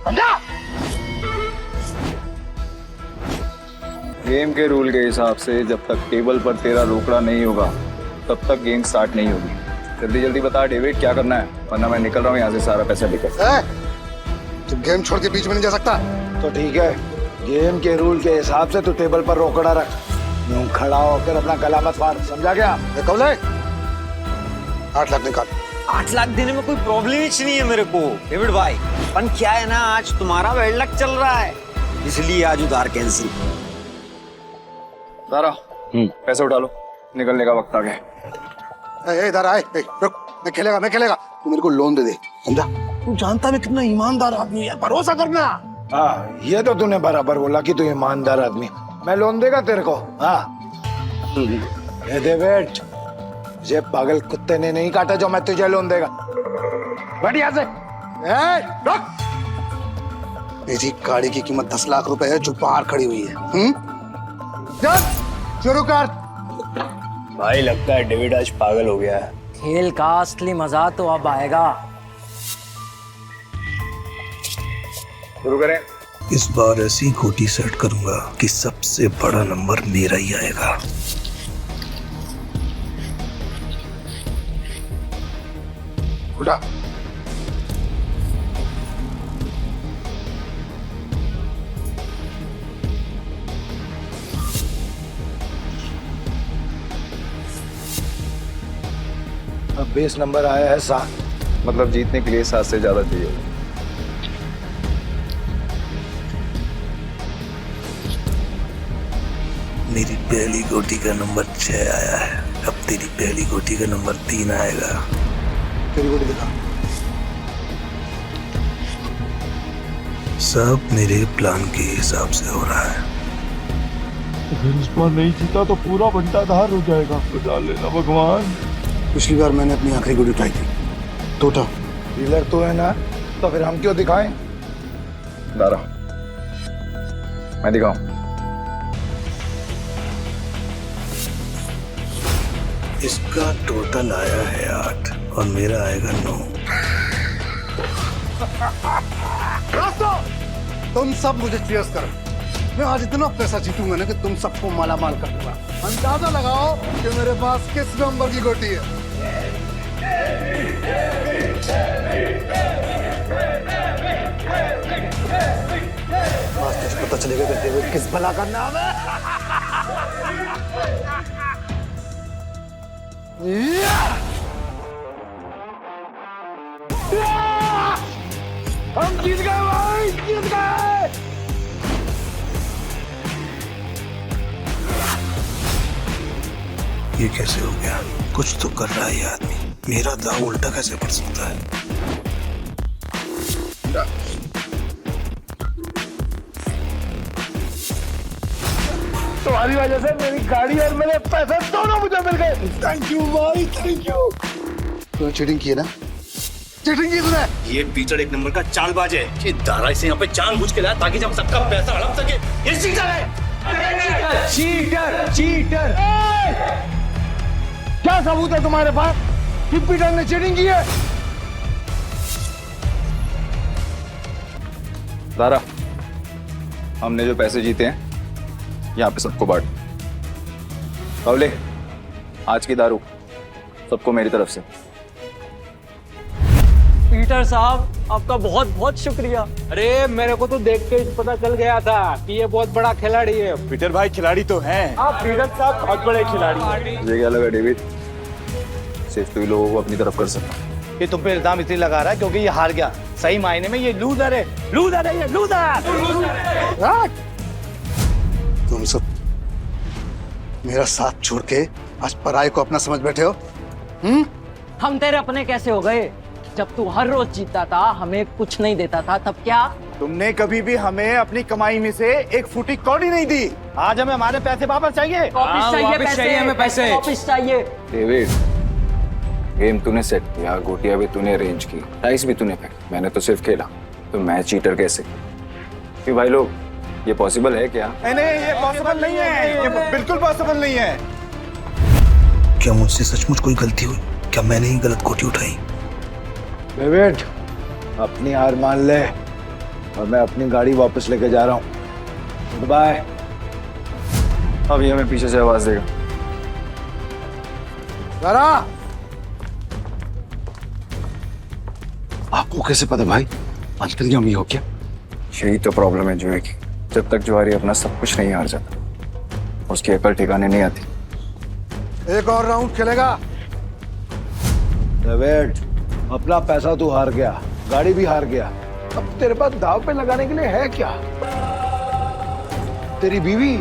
समझा? गेम के रूल के हिसाब से जब तक टेबल पर तेरा रोकड़ा नहीं होगा तब तक गेम स्टार्ट नहीं होगी। जल्दी जल्दी बता डेविड, क्या करना है, वरना मैं निकल रहा हूँ यहाँ से सारा पैसा लेकर। तू गेम छोड़ के बीच में नहीं जा सकता। तो ठीक है, गेम के रूल के हिसाब से तू टेबल पर रोकड़ा रख। यूं खड़ा होकर अपना गला मत फाड़, समझा क्या? कौले 8 लाख निकाल। 8 लाख देने में कोई प्रॉब्लम ही नहीं है मेरे को डेविड भाई। पर क्या है ना, आज तुम्हारा बैड लक चल रहा है, इसलिए आज उधार कैंसिल। सारा पैसे उठा लो, निकलने का वक्त आ गया। इधर आए, रुक, मैं खेलेगा। तू मेरे को लोन दे दे, समझा? तू जानता है कितना ईमानदार आदमी है, भरोसा करना। हाँ, ये तो तूने बराबर बोला कि तू ईमानदार आदमी। मैं लोन देगा तेरे को? हाँ ये डेविड, ये पागल कुत्ते ने नहीं काटा जो मैं तुझे लोन देगा। बढ़िया से रुक। मेरी गाड़ी की कीमत 10 लाख रुपए है जो बाहर खड़ी हुई है। शुरू कर। भाई लगता है डेविड आज पागल हो गया है। खेल का असली मजा तो अब आएगा। शुरू करें। इस बार ऐसी गोटी सेट करूंगा कि सबसे बड़ा नंबर मेरा ही आएगा। उठा। अब बेस नंबर आया है 7। मतलब जीतने के लिए 7 से ज्यादा चाहिए। मेरी पहली गोटी का नंबर 6 आया है। अब तेरी पहली गोटी का नंबर 3 आएगा। तेरी गोटी दिखा। सब मेरे प्लान के हिसाब से हो रहा है। अगर इस बार नहीं जीता तो पूरा बंटाधार हो जाएगा। बचा लेना भगवान। पिछली बार मैंने अपनी आखिरी गोटी उठाई थी। टोटा डीलर तो है ना, तो फिर हम क्यों दिखाएं? दारा, मैं दिखाऊं? इसका टोटल आया है 8 और मेरा आएगा 9। तुम सब मुझे चीयर्स करो। मैं आज इतना पैसा जीतूंगा ना कि तुम सबको मालामाल कर दूंगा। अंदाजा लगाओ कि मेरे पास किस नंबर की गोटी है। पता चलेगा कि डेविड किस भला का नाम है। हम जीत गए भाई, जीत गए। ये कैसे हो गया? कुछ तो कर रहा है ये आदमी। मेरा दाव उल्टा कैसे पड़ सकता है? तुम्हारी वजह से मेरी गाड़ी और मेरे पैसे दोनों मुझे मिल गए। थैंक यू भाई, थैंक यू। तूने चीटिंग की है ना? चीटिंग की तूने? ये पीटर एक नंबर का चालबाज है। ये दारा इसे यहाँ पे जानबूझ के लाया ताकि जब सबका पैसा हड़प सके। ये चीटर है। Cheater, cheater. क्या सबूत है तुम्हारे पास कि पीटर ने चीटिंग की है? दारा, हमने जो पैसे जीते हैं यहाँ पे सबको बांट। कवले, आज की दारू सबको मेरी तरफ से। पीटर साहब आपका बहुत बहुत शुक्रिया। अरे मेरे को तो देख के पता चल गया था कि ये बहुत बड़ा खिलाड़ी है। पीटर भाई खिलाड़ी तो हैं। आप पीटर साहब बहुत बड़े खिलाड़ी हैं। मुझे क्या लगा डेविड, सिर्फ तू ही लोगों को अपनी तरफ कर सकता। ये तुम पे इल्जाम इसलिए लगा रहा है क्योंकि ये हार गया। सही मायने में ये लूजर है, लूजर है, ये लूजर। तुम सब मेरा साथ छोड़ के आज पराये को अपना समझ बैठे हो? हम तेरे अपने कैसे हो गए? जब तू हर रोज जीता था, हमें कुछ नहीं देता था, तब क्या? तुमने कभी भी हमें अपनी कमाई में से एक फुटी कौड़ी नहीं दी। आज हमें हमारे पैसे वापस चाहिए। वापस चाहिए पैसे, हमें पैसे वापस चाहिए। डेविड, गेम तूने सेट किया, गोटियां भी तूने अरेंज की, डाइस भी तूने फेंका, मैंने तो सिर्फ खेला। तो मैं चीटर कैसे? कि भाई लोग, ये पॉसिबल है क्या? नहीं, ये पॉसिबल नहीं है। ये बिल्कुल पॉसिबल नहीं है। क्या मुझसे सचमुच कोई गलती हुई? क्या मैंने ही गलत गोटी उठाई? डेविड, अपनी हार मान ले और मैं अपनी गाड़ी वापस लेके जा रहा हूँ। बाय। अब ये हमें पीछे से आवाज देगा। जरा आपको कैसे पता भाई? अंतर्यामी हो क्या? यही तो प्रॉब्लम है जुए की। जब तक जुआरी अपना सब कुछ नहीं हार जाता, उसकी अकल ठिकाने नहीं आती। एक और राउंड खेलेगा? डेविड, अपना पैसा तू हार गया, गाड़ी भी हार गया। अब तेरे पास दाव पे लगाने के लिए है क्या? तेरी बीवी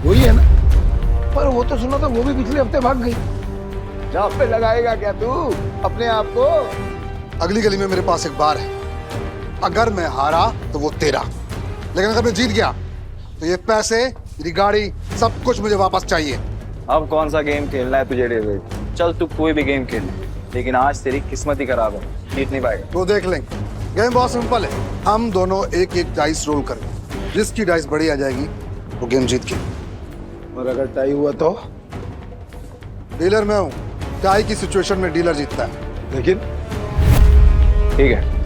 वही है ना? पर वो तो सुना था वो भी पिछले हफ्ते भाग गई। दाव पे लगाएगा क्या तू अपने आप को? अगली गली में मेरे पास एक बार है। अगर मैं हारा तो वो तेरा, लेकिन अगर मैं जीत गया तो ये पैसे, मेरी गाड़ी, सब कुछ मुझे वापस चाहिए। अब कौन सा गेम खेलना है तुझे डेविड? चल तू कोई भी गेम खेल, लेकिन आज तेरी किस्मत ही खराब है, जीत नहीं पाएगा। वो देख लेंगे। गेम बहुत सिंपल है। हम दोनों एक एक डाइस रोल करेंगे, जिसकी डाइस बड़ी आ जाएगी वो गेम जीत के। और अगर टाई हुआ तो डीलर मैं हूँ। टाई की सिचुएशन में डीलर जीतता है। लेकिन ठीक है।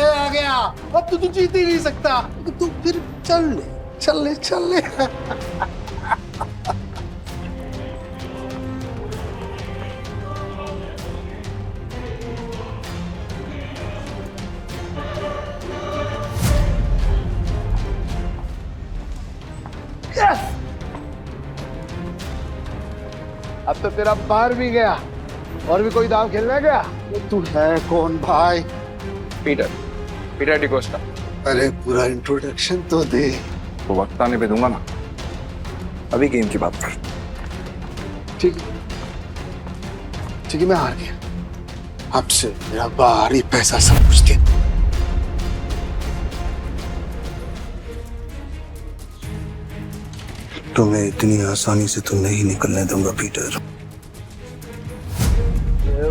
आ गया। अब तो तू जीत ही नहीं सकता। तू फिर चल ले, चल ले, चल ले। अब तो तेरा पार भी गया। और भी कोई दाव खेलना है क्या? तू है कौन भाई? पीटर डिकोस्टा। अरे पूरा इंट्रोडक्शन तो दे। वो वक्त आने पे दूंगा ना, अभी गेम की बात कर। ठीक है, मैं हार गया। आपसे मेरा भारी पैसा सब कुछ दे। तुम्हें इतनी आसानी से तो नहीं निकलने दूंगा पीटर।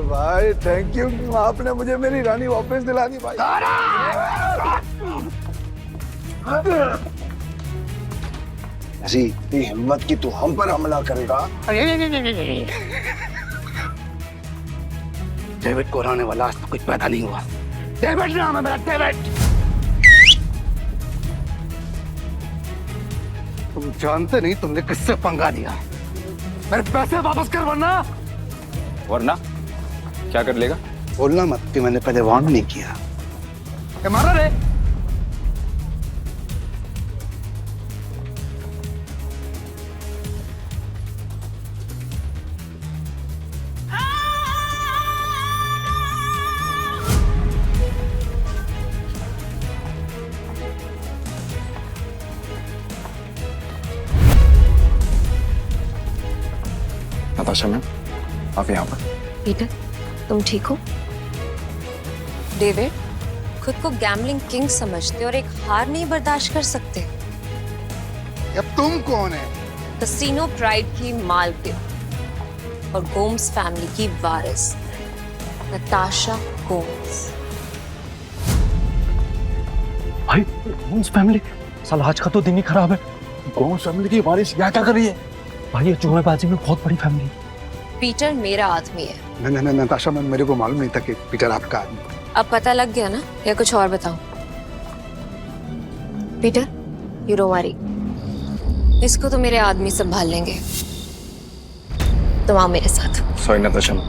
भाई थैंक यू, आपने मुझे मेरी रानी वापस दिला दी भाई। ऐसी इतनी हिम्मत की तू हम पर हमला करेगा? डेविड को हराने वाला आज तो कुछ पैदा नहीं हुआ। डेविड नाम है मेरा, डेविड। तुम जानते नहीं तुमने किससे पंगा लिया। मेरे पैसे वापस कर वरना क्या कर लेगा? बोलना मत कि मैंने पहले वार्न नहीं किया। मारा रे। नताशा मैम, आप यहाँ पर। पीटर, तुम ठीक हो? डेविड, खुद को गैम्बलिंग किंग समझते और एक हार नहीं बर्दाश्त कर सकते। अब तुम कौन है? कसिनो प्राइड की मालकिन और गोम्स फैमिली की वारिस नताशा गोम्स। भाई गोम्स फैमिली, साला आज का तो दिन ही खराब है। गोम्स फैमिली की वारिस यहाँ क्या कर रही है? भाई ये जुएबाजी में बहुत बड़ी फैमिली है। पीटर मेरा आदमी है। नहीं नताशा मैम, मेरे को मालूम नहीं था कि पीटर आपका आदमी। अब पता लग गया ना, या कुछ और बताऊं? पीटर, यू डोंट वरी, इसको तो मेरे आदमी संभाल लेंगे। तुम आओ मेरे साथ। सॉरी नताशा मैम,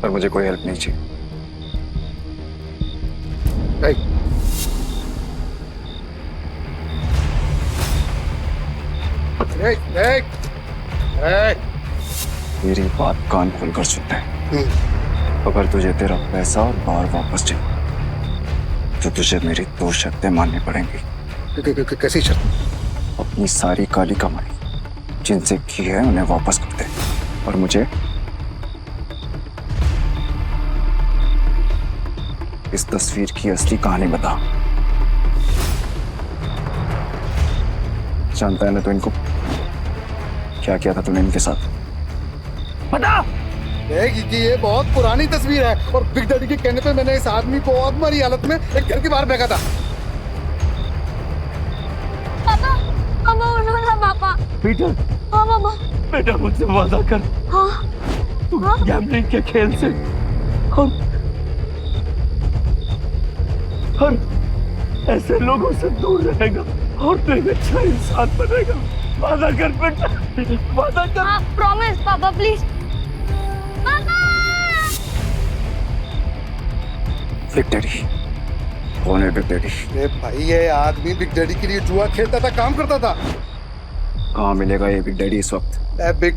पर मुझे कोई हेल्प नहीं चाहिए। मेरी बात कान खोलकर सुनते हैं। अगर तुझे तेरा पैसा और बार वापस चाहिए तो तुझे मेरी 2 शर्तें माननी पड़ेंगी। कैसी शर्त? अपनी सारी काली कमाई जिनसे की है उन्हें वापस कर दे, और मुझे इस तस्वीर की असली कहानी बता। जानता है ना तो इनको क्या किया था तूने इनके साथ? बता। कि ये बहुत पुरानी तस्वीर है और बिग डैडी के कहने पे मैंने इस आदमी को बहुत मारी हालत में एक घर के बाहर फेंका था। पापा, पापा उठो ना पापा। पीटर। हाँ पापा। बेटा मुझसे वादा कर। हाँ। तू गैम्बलिंग के खेल से और ऐसे लोगों से दूर रहेगा और तू एक अच्छा इंसान बनेगा। वादा कर बेटा, वादा कर। हाँ, प्रॉमिस पापा प्लीज। बिग डैडी कौन है? Big daddy? भाई ये आदमी बिग डैडी के लिए जुआ खेलता था, काम करता था। कहाँ मिलेगा ये बिग डैडी इस वक्त? बिग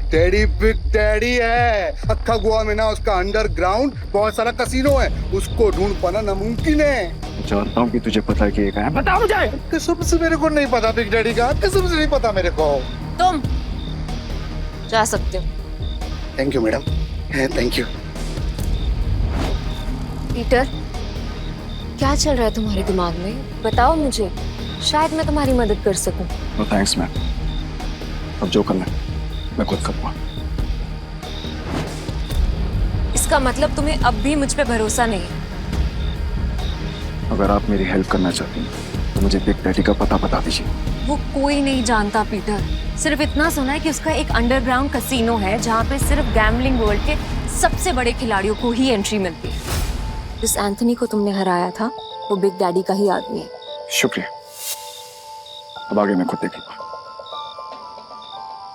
डैडी है। अक्खा गोवा में ना उसका अंडरग्राउंड बहुत सारा कसीनो है, उसको ढूंढ पाना नामुमकिन है। जानता हूँ कि तुझे पता है कि ये कहाँ है। बता मुझे। कसम से मेरे को नहीं पता बिग डैडी का, कसम से नहीं पता मेरे को। तुम जा सकते हो। Thank you madam, thank you. Peter, क्या चल रहा है तुम्हारे दिमाग में? बताओ मुझे, शायद मैं तुम्हारी मदद कर सकूं। नो थैंक्स मैम, अब जो करना है मैं खुद करूँगा। इसका मतलब तुम्हें अब भी मुझ पे भरोसा नहीं है? अगर आप मेरी हेल्प करना चाहती हैं तो मुझे बिग डैडी का पता बता दीजिए। वो कोई नहीं जानता पीटर, सिर्फ इतना सुना है कि उसका एक अंडरग्राउंड कसीनो है जहाँ पे सिर्फ गैम्बलिंग वर्ल्ड के सबसे बड़े खिलाड़ियों को ही एंट्री मिलती है। जिस एंथनी को तुमने हराया था वो बिग डैडी का ही आदमी है। शुक्रिया, अब आगे मैं खुद देखूंगा।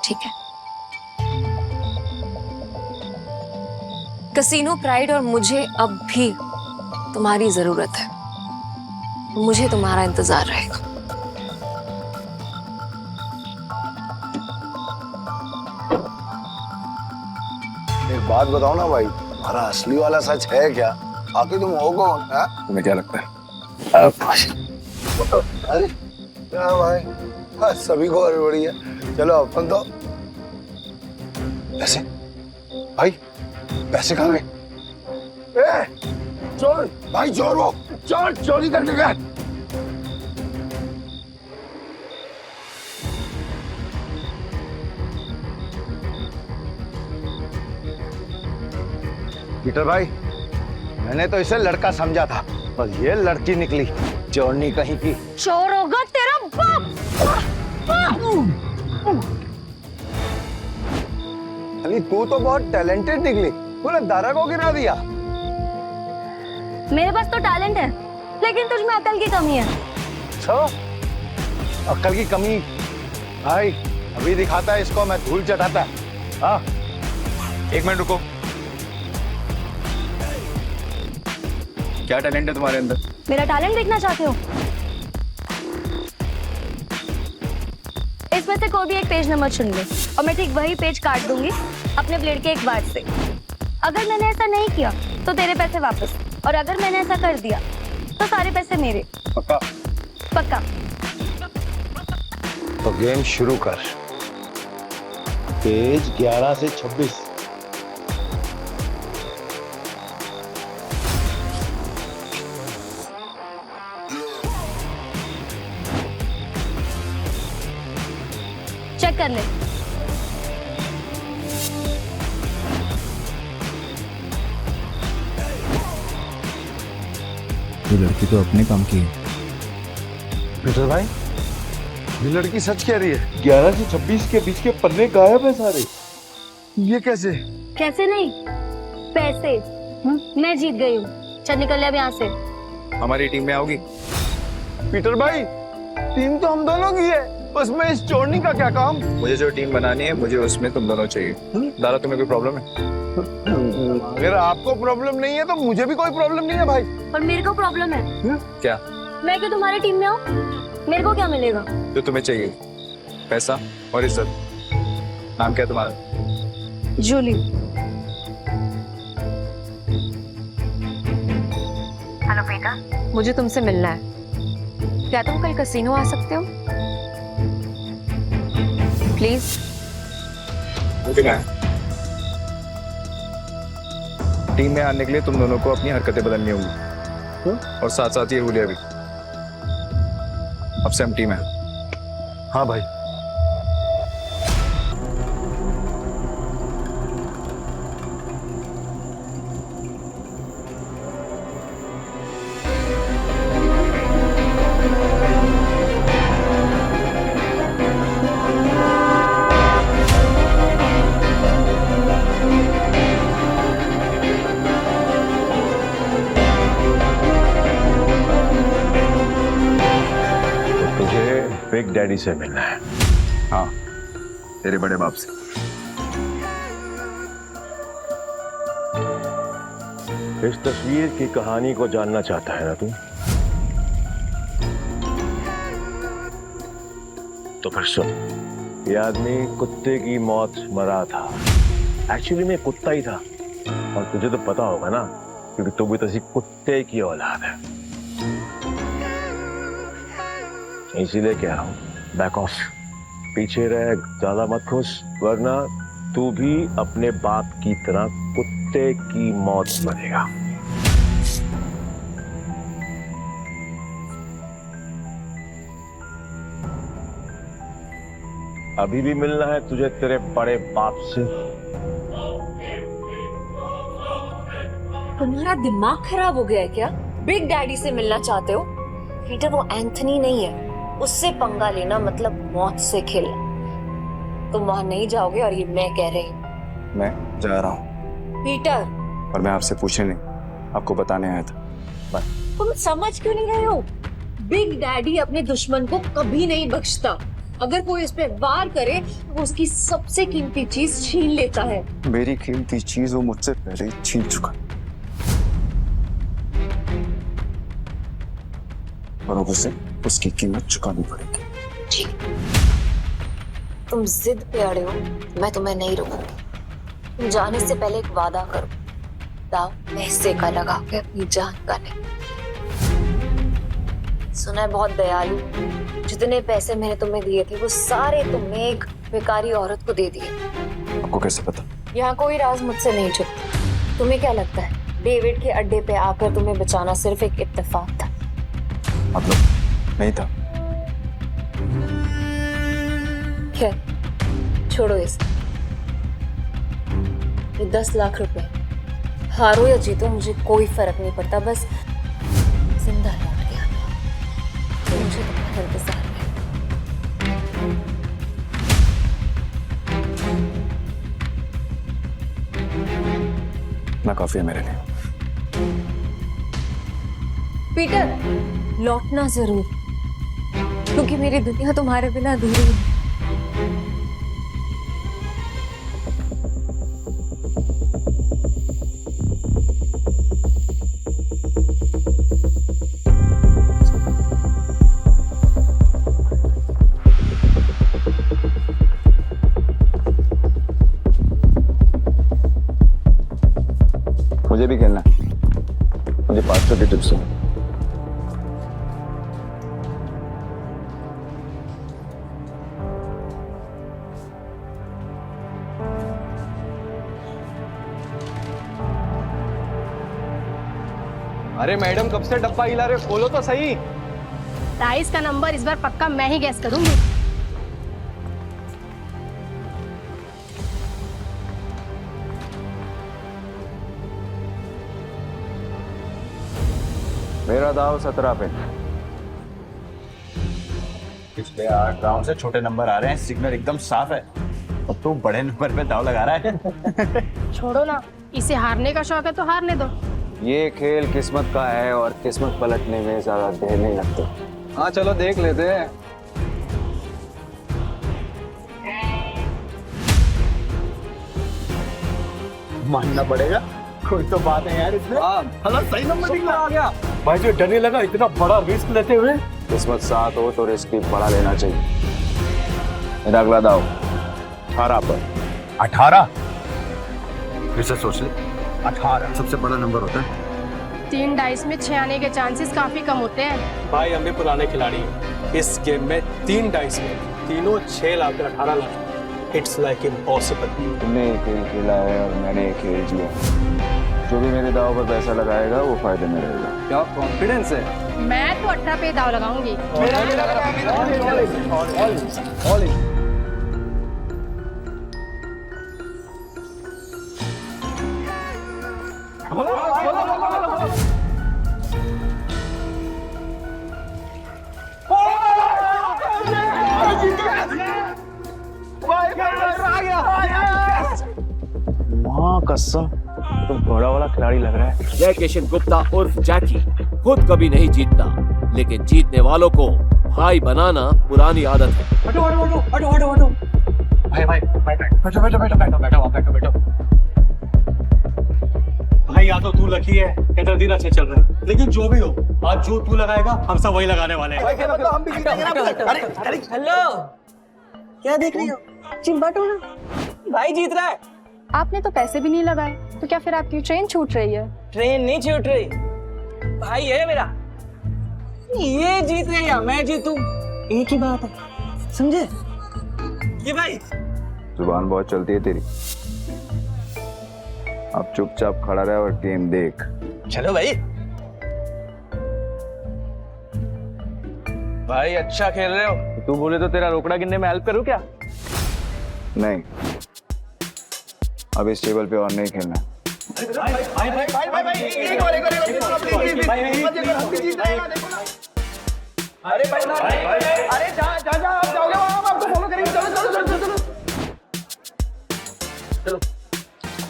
ठीक है। कसीनो प्राइड और मुझे अब भी तुम्हारी जरूरत है। मुझे तुम्हारा इंतजार रहेगा। एक बात बताओ ना भाई, हमारा असली वाला सच है क्या? आखिर तुम हो कौन? तुम्हें क्या लगता है? अरे क्या भाई, सभी को हड़बड़ी है। चलो अपन तो पैसे, भाई पैसे कहाँ गए? चोर भाई, चोर वो चोर चोरी करने गए। पीटर भाई, मैंने तो इसे लड़का समझा था पर ये लड़की निकली चोरनी कहीं की। चोर होगा तेरा बाप। अली तू तो बहुत टैलेंटेड निकली, तूने दारा को गिरा दिया। मेरे पास तो टैलेंट है लेकिन तुझ में अकल की कमी है। अच्छा, अकल की कमी? भाई अभी दिखाता है इसको मैं धूल चटाता है। हाँ, एक मिनट रुको। क्या टैलेंट है तुम्हारे अंदर? मेरा टैलेंट देखना चाहते हो? इसमें से कोई भी एक पेज नंबर चुन ले और मैं ठीक वही पेज काट दूंगी अपने ब्लेड के एक वार से। अगर मैंने ऐसा नहीं किया तो तेरे पैसे वापस, और अगर मैंने ऐसा कर दिया तो सारे पैसे मेरे। पक्का? पक्का। तो गेम शुरू कर। पेज 11 से 26। चेक कर ले। ये लड़की तो अपने काम की है। पीटर भाई, ये लड़की सच कह रही है। 11 से 26 के बीच के पन्ने गायब है सारे। ये कैसे? कैसे नहीं, पैसे। मैं जीत गई हूँ। चल निकल ले अब यहाँ से। हमारी टीम में आओगी? पीटर भाई, टीम तो हम दोनों की है, बस मैं इस चोरनी का क्या काम? मुझे जो टीम बनानी है, मुझे उसमें तुम दोनों चाहिए। दादा, तुम्हें कोई प्रॉब्लम है? अगर आपको प्रॉब्लम नहीं है तो मुझे भी कोई प्रॉब्लम नहीं है भाई। और मेरे को प्रॉब्लम है। क्या? मैं क्यों तुम्हारी टीम में हूँ? मेरे को क्या मिलेगा? जो तुम्हें चाहिए, पैसा और इज्जत। नाम क्या है तुम्हारा? जूली। हेलो बेटा, मुझे तुमसे मिलना है। क्या तुम कल कैसीनो आ सकते हो? प्लीज। टीम में आने के लिए तुम दोनों को अपनी हरकतें बदलनी होगी, और साथ साथ ये हुलिया भी। अब से हम टीम है। हाँ भाई। बिग डैडी से मिलना है। हाँ, तेरे बड़े बाप से। इस तस्वीर की कहानी को जानना चाहता है ना तू? तो फिर सुन। ये आदमी कुत्ते की मौत मरा था। एक्चुअली में कुत्ता ही था, और तुझे तो पता होगा ना, क्योंकि तू भी तो कुत्ते की औलाद है। इसीलिए कह रहा हूं, बैक ऑफ, पीछे रह, ज्यादा मत खुश, वरना तू भी अपने बाप की तरह कुत्ते की मौत मरेगा। अभी भी मिलना है तुझे तेरे बड़े बाप से? तुम्हारा दिमाग खराब हो गया है क्या? बिग डैडी से मिलना चाहते हो? पीटर, वो एंथनी नहीं है। उससे पंगा लेना मतलब मौत से खेलना। तुम वहां नहीं जाओगे, और ये मैं कह रही हूँ। मैं जा रहा हूँ। पीटर, और मैं आपसे पूछने नहीं, आपको बताने आया था। बाय। तुम समझ क्यों नहीं रहे हो? बिग डैडी अपने दुश्मन को कभी नहीं बख्शता। अगर कोई इस पे वार करे तो उसकी सबसे कीमती चीज छीन लेता है। मेरी कीमती चीज वो मुझसे पहले ही छीन चुका, और अब उसे उसकी कीमत चुकानी पड़ेगी। ठीक, तुम जिद पे अड़े हो, मैं तुम्हें नहीं रोकूंगी। तुम जाने से पहले एक वादा करो, दाव पैसे का लगा के अपनी जान का नहीं। सुना है बहुत दयालु। जितने पैसे मैंने तुम्हें दिए थे वो सारे तुमने एक बेकारी औरत को दे दिए। आपको कैसे पता? यहाँ कोई राज मुझसे नहीं छुपता। तुम्हें क्या लगता है डेविड के अड्डे पे आकर तुम्हें बचाना सिर्फ एक इत्तेफाक था? मतलब नहीं था। खैर छोड़ो इसे। ये 10 लाख रुपए, हारो या जीतो मुझे कोई फर्क नहीं पड़ता, बस जिंदा लौट के आना। तो मुझे तुम्हारा इंतजार है। ना काफी है मेरे लिए। पीटर, लौटना जरूर, क्योंकि मेरी दुनिया तुम्हारे बिना अधूरी है। मुझे भी खेलना है। मुझे 500 की टिप्स हो। अरे मैडम कब से डब्बा हिला रहे हो, खोलो तो सही। डाइस का नंबर इस बार पक्का मैं ही गैस करूंगी। मेरा दाव 17 पे। पिछले 8 राउंड से छोटे नंबर आ रहे हैं, सिग्नल एकदम साफ है। अब तू बड़े नंबर पे दाव लगा रहा है। छोड़ो ना, इसे हारने का शौक है तो हारने दो। ये खेल किस्मत का है और किस्मत पलटने में ज्यादा देर नहीं लगती। हाँ चलो देख लेते हैं। मानना पड़ेगा, कोई तो बात है यार इसमें। हेलो, सही नंबर निकला आ गया। भाई जो डर नहीं लगा इतना बड़ा रिस्क लेते हुए। किस्मत साथ हो तो रिस्क भी बड़ा लेना चाहिए। मेरा अगला दाव 18 पर। 18? फिर से सोच ले, 18 सबसे बड़ा नंबर होता है। 3 डाइस में 6 आने के चांसेस काफी कम होते हैं। भाई हम भी पुराने खिलाड़ी हैं। इस गेम में 3 डाइस में तीनों 6 lakh 18 lakh. It's like impossible. तुमने एक खेल खेला है और मैंने एक खेल जिया। जो भी मेरे दाव पर पैसा लगाएगा वो फायदे में रहेगा। क्या कॉन्फिडेंस है? मैं तो 18 पे दाव लगाऊंगी। माँ कसम, तुम बड़ा वाला खिलाड़ी लग रहा है। जय किशन गुप्ता उर्फ जैकी खुद कभी नहीं जीतता, लेकिन जीतने वालों को भाई बनाना पुरानी आदत है। हटो हटो हटो हटो हटो हटो। भाई भाई बैठो बैठो बैठो बैठो बैठो आप बैठो बैठो। भाई या तो तू लकी है या तेरा दिन अच्छे चल रहे हैं, लेकिन जो भी हो आज जो तू लगाएगा हम सब वही लगाने वाले हैं। हम भी जीतेंगे ना। अरे हेलो, क्या देख रही हो? चिंबाटो ना, भाई जीत रहा है। आपने तो पैसे भी नहीं लगाए, तो क्या फिर आपकी ट्रेन छूट रही है? ट्रेन नहीं छूट रही, भाई है मेरा। ये जीत रहे या मैं जीतूं, एक ही बात है, समझे? ये भाई जुबान बहुत चलती है तेरी। अब चुपचाप खड़ा रहे और गेम देख। चलो भाई। भाई अच्छा खेल रहे हो। तू बोले तो तेरा रोकड़ा गिनने में हेल्प करूं क्या? नहीं, अब इस टेबल पे और नहीं खेलना।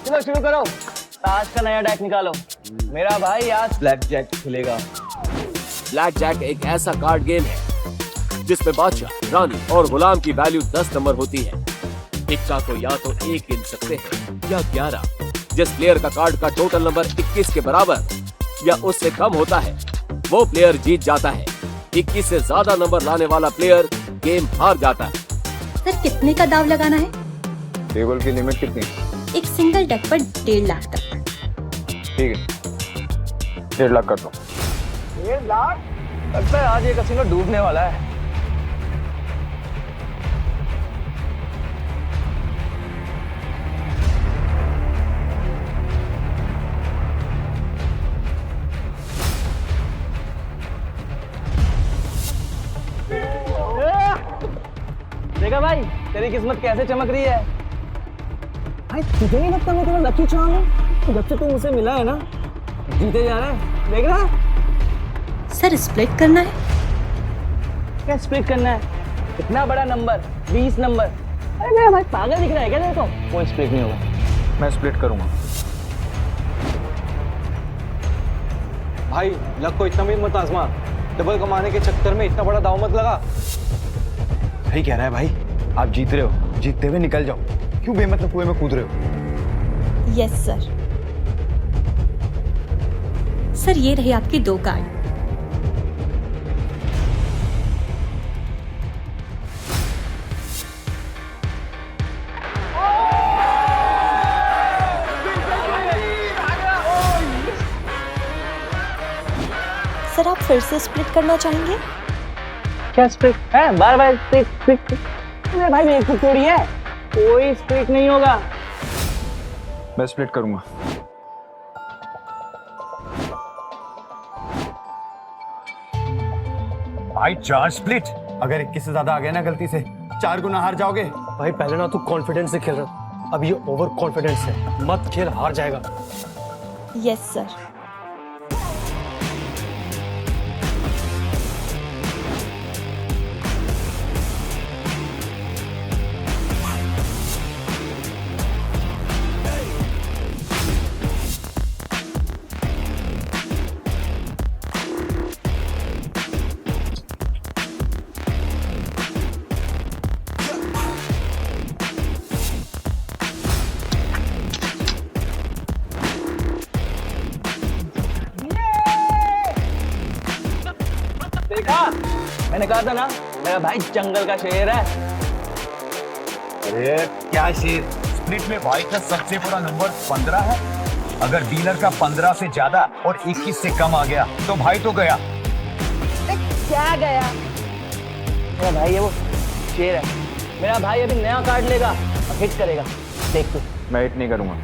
चलो शुरू करो। आज का नया डेक निकालो। मेरा भाई आज ब्लैक जैक खेलेगा। ब्लैक जैक एक ऐसा कार्ड गेम है जिसमें बादशाह, रानी और गुलाम की वैल्यू 10 नंबर होती है। इक्का को या तो 1 गिन सकते हैं या 11। जिस प्लेयर का कार्ड का टोटल नंबर 21 के बराबर या उससे कम होता है वो प्लेयर जीत जाता है। 21 से ज्यादा नंबर लाने वाला प्लेयर गेम हार जाता है। सर कितने का दाव लगाना है? टेबल की लिमिट कितनी? एक सिंगल डेक पर 1.5 लाख तक। ठीक है, 1.5 लाख कर दो। 1.5 लाख? लगता है आज ये कसिनो डूबने वाला है। देखा भाई तेरी किस्मत कैसे चमक रही है। भाई तुझे नहीं लगता मैं तेरा लकी चार्म हूँ? जब से तू मुझसे मिला है ना जीते जा रहा है, देख रहा है। सर स्प्लिट करना है? क्या स्प्लिट करना है? इतना बड़ा नंबर 20 नंबर। अरे मेरा भाई पागल दिख रहा है क्या तेरे को? कोई स्प्लिट नहीं होगा। मैं स्प्लिट करूंगा। भाई लक को इतना भी मत आजमा। डबल कमाने के चक्कर में इतना बड़ा दाव मत लगा। सही कह रहा है भाई, आप जीत रहे हो, जीतते हुए निकल जाओ। क्यों बेमतलब कुएं में कूद रहे हो? Yes sir. सर ये रहे आपके 2 कार्ड। सर आप फिर से स्प्लिट करना चाहेंगे? क्या स्प्लिट है? बार बार स्प्लिट। अरे भाई मेरे को थोड़ी है, कोई स्प्लिट नहीं होगा। मैं स्प्लिट करूंगा। भाई 4 स्प्लिट। अगर 21 से ज्यादा आ गया ना गलती से 4 गुना हार जाओगे। भाई पहले ना तू कॉन्फिडेंस से खेल रहा, अब ये ओवर कॉन्फिडेंस है। मत खेल, हार जाएगा। Yes sir. मैंने कहा था ना मेरा भाई जंगल का शेर है। अरे क्या शेर, स्प्लिट में भाई का सबसे बड़ा नंबर 15 है। अगर डीलर का 15 से ज्यादा और 21 से कम आ गया तो भाई तो गया। क्या गया? मेरा भाई है वो शेर है। मेरा भाई अभी नया कार्ड लेगा और हिट करेगा, देख तू। मैं हिट नहीं करूंगा।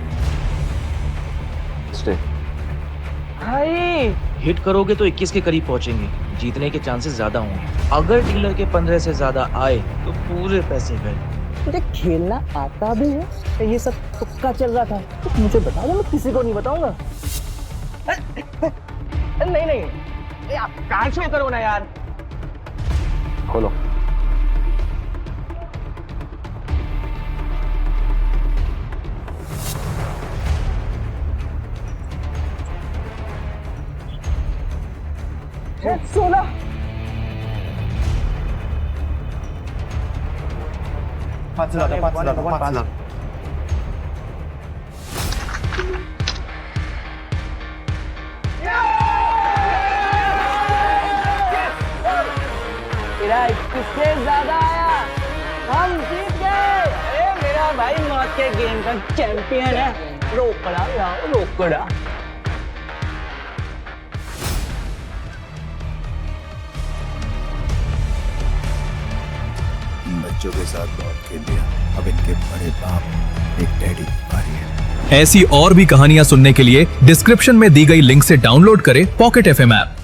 स्टे। भाई हिट करोगे तो 21 के करीब पहुंचेंगे, जीतने के चांसेस ज्यादा होंगे। अगर डीलर के 15 से ज्यादा आए तो पूरे पैसे गए। तुझे खेलना आता भी है? ये सब तुक्का चल रहा था तो मुझे बता दो, मैं किसी को नहीं बताऊंगा। नहीं नहीं कार्ड शो करो ना यार। खोलो। सोना। पाँच लाख। तेरा 21 से ज्यादा आया, हम जीत गए। अरे मेरा भाई मौत के गेम का चैंपियन है। रोकड़ा लाओ, रोकड़ा। बच्चों के साथ बहुत खेल लिया, अब इनके बड़े बाप एक डैडी बारी है। ऐसी और भी कहानियां सुनने के लिए डिस्क्रिप्शन में दी गई लिंक से डाउनलोड करें पॉकेट FM ऐप।